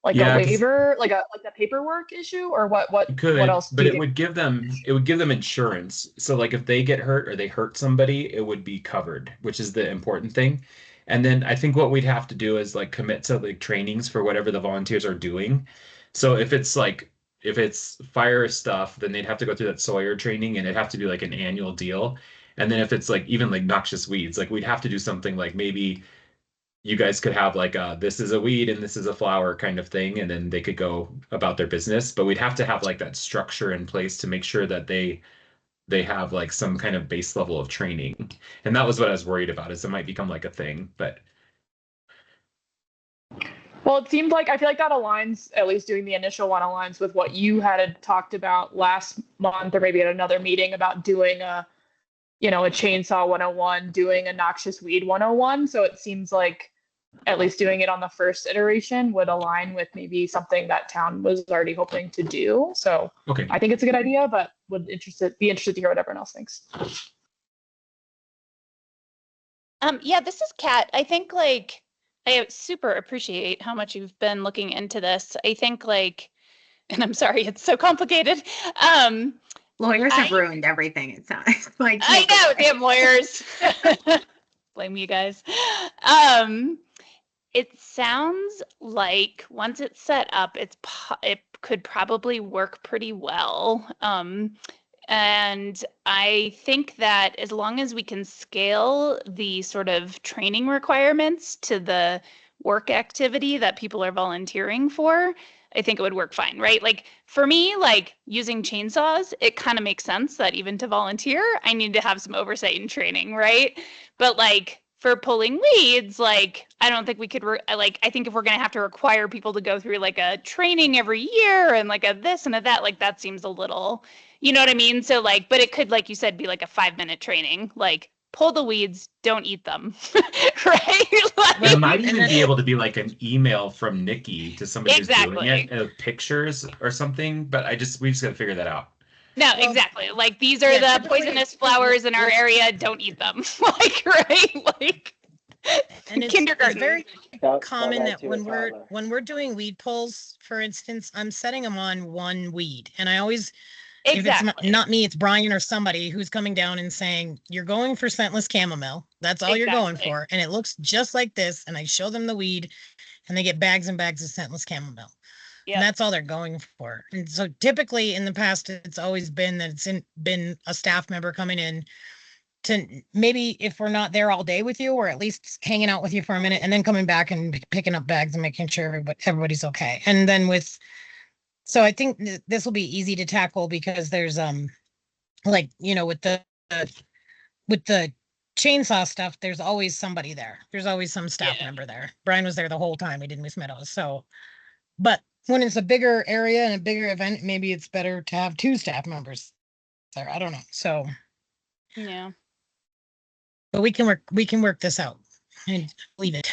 like a waiver, like the paperwork issue, or what else? But it would give them insurance. So like if they get hurt or they hurt somebody, it would be covered, which is the important thing. And then I think what we'd have to do is like commit to like trainings for whatever the volunteers are doing. So if it's fire stuff, then they'd have to go through that Sawyer training, and it'd have to be like an annual deal. And then if it's like even like noxious weeds, like we'd have to do something like maybe you guys could have like this is a weed and this is a flower kind of thing, and then they could go about their business. But we'd have to have like that structure in place to make sure that they have like some kind of base level of training. And that was what I was worried about, is it might become like a thing. But well, it seemed like, I feel like that aligns, at least doing the initial one aligns with what you had talked about last month, or maybe at another meeting, about doing a chainsaw 101, doing a noxious weed 101. So it seems like at least doing it on the first iteration would align with maybe something that town was already hoping to do. So okay. I think it's a good idea, but be interested to hear what everyone else thinks. Yeah, this is Kat. I think like I super appreciate how much you've been looking into this. I think like, and I'm sorry, it's so complicated. Lawyers have ruined everything. It sounds like. I know, damn lawyers. Blame you guys. It sounds like once it's set up, it could probably work pretty well. And I think that as long as we can scale the sort of training requirements to the work activity that people are volunteering for, I think it would work fine, right? Like for me, like using chainsaws, it kind of makes sense that even to volunteer, I need to have some oversight and training, right? But like for pulling weeds, like I don't think we could I think if we're gonna have to require people to go through like a training every year and like a this and a that, like that seems a little, you know what I mean? So like, but it could, like you said, be like a 5-minute training, like pull the weeds, don't eat them, right? Like, It might And even then- be able to be like an email from Nikki to somebody who's doing Exactly. it, pictures or something. But we just got to figure that out. No, Well, exactly. Like these are yeah, the typically, poisonous flowers in our we'll- area. Don't eat them. Like, right? Like and it's kindergarten. very Tell common that to a when toddler. we're doing weed pulls, for instance, I'm setting them on one weed, and I always, if it's Exactly. not me, it's Brian or somebody who's coming down and saying, "You're going for scentless chamomile. That's all you're going Exactly. for," and it looks just like this. And I show them the weed, and they get bags and bags of scentless chamomile. Yep. And that's all they're going for. And so typically in the past, it's always been that been a staff member coming in to maybe, if we're not there all day with you, or at least hanging out with you for a minute, and then coming back and picking up bags and making sure everybody's okay. And then so I think this will be easy to tackle, because there's like, you know, with the chainsaw stuff, there's always somebody there. There's always some staff member there. Brian was there the whole time. He did Miss Meadows. So, but when it's a bigger area and a bigger event, maybe it's better to have 2 staff members there. I don't know. So, Yeah. but we can work this out and leave it.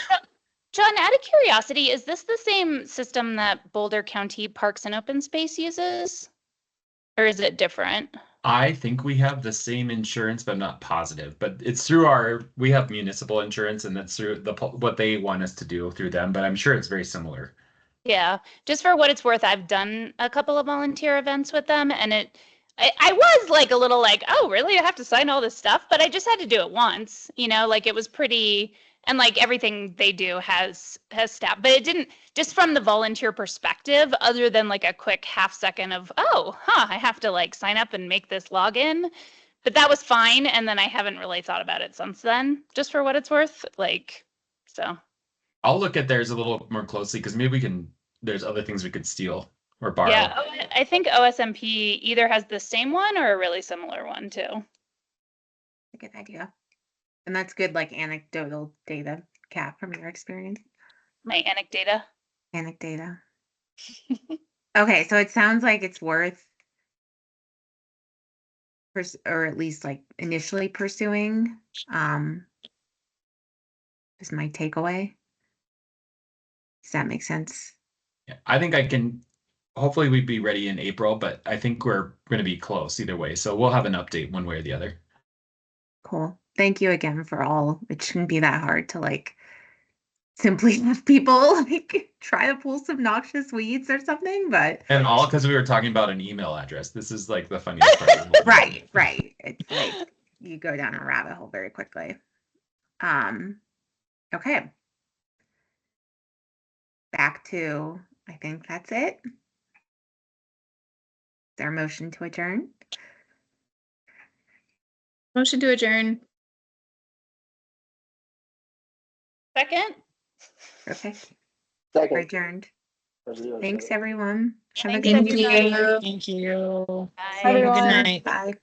John, out of curiosity, is this the same system that Boulder County Parks and Open Space uses? Or is it different? I think we have the same insurance, but I'm not positive. But it's through we have municipal insurance, and that's through what they want us to do through them. But I'm sure it's very similar. Yeah, just for what it's worth, I've done a couple of volunteer events with them, and I was like a little like, oh, really? I have to sign all this stuff? But I just had to do it once, you know, like it was pretty, and like everything they do has staff, but it didn't, just from the volunteer perspective, other than like a quick half second of, oh, I have to like sign up and make this login. But that was fine, and then I haven't really thought about it since then, just for what it's worth, like, so. I'll look at theirs a little more closely, because maybe there's other things we could steal or borrow. Yeah, I think OSMP either has the same one or a really similar one too. A good idea. And that's good, like anecdotal data, Kat, from your experience. My anecdata. Anecdata. Okay, so it sounds like it's worth, or at least like initially pursuing. Is my takeaway. Does that make sense? Yeah, I think I can. Hopefully, we'd be ready in April, but I think we're going to be close either way. So we'll have an update one way or the other. Cool. Thank you again for all. It shouldn't be that hard to like simply have people like try to pull some noxious weeds or something, but And all because we were talking about an email address. This is like the funniest part. Of the whole thing. right. It's like you go down a rabbit hole very quickly. Okay. Back to, I think that's it. Is there a motion to adjourn? Motion to adjourn. Second. Okay, we're Second. adjourned. Thanks, Thanks, everyone. Have a Thanks, good everybody. evening. Thank you. Bye. Have a good Everyone. night. Bye.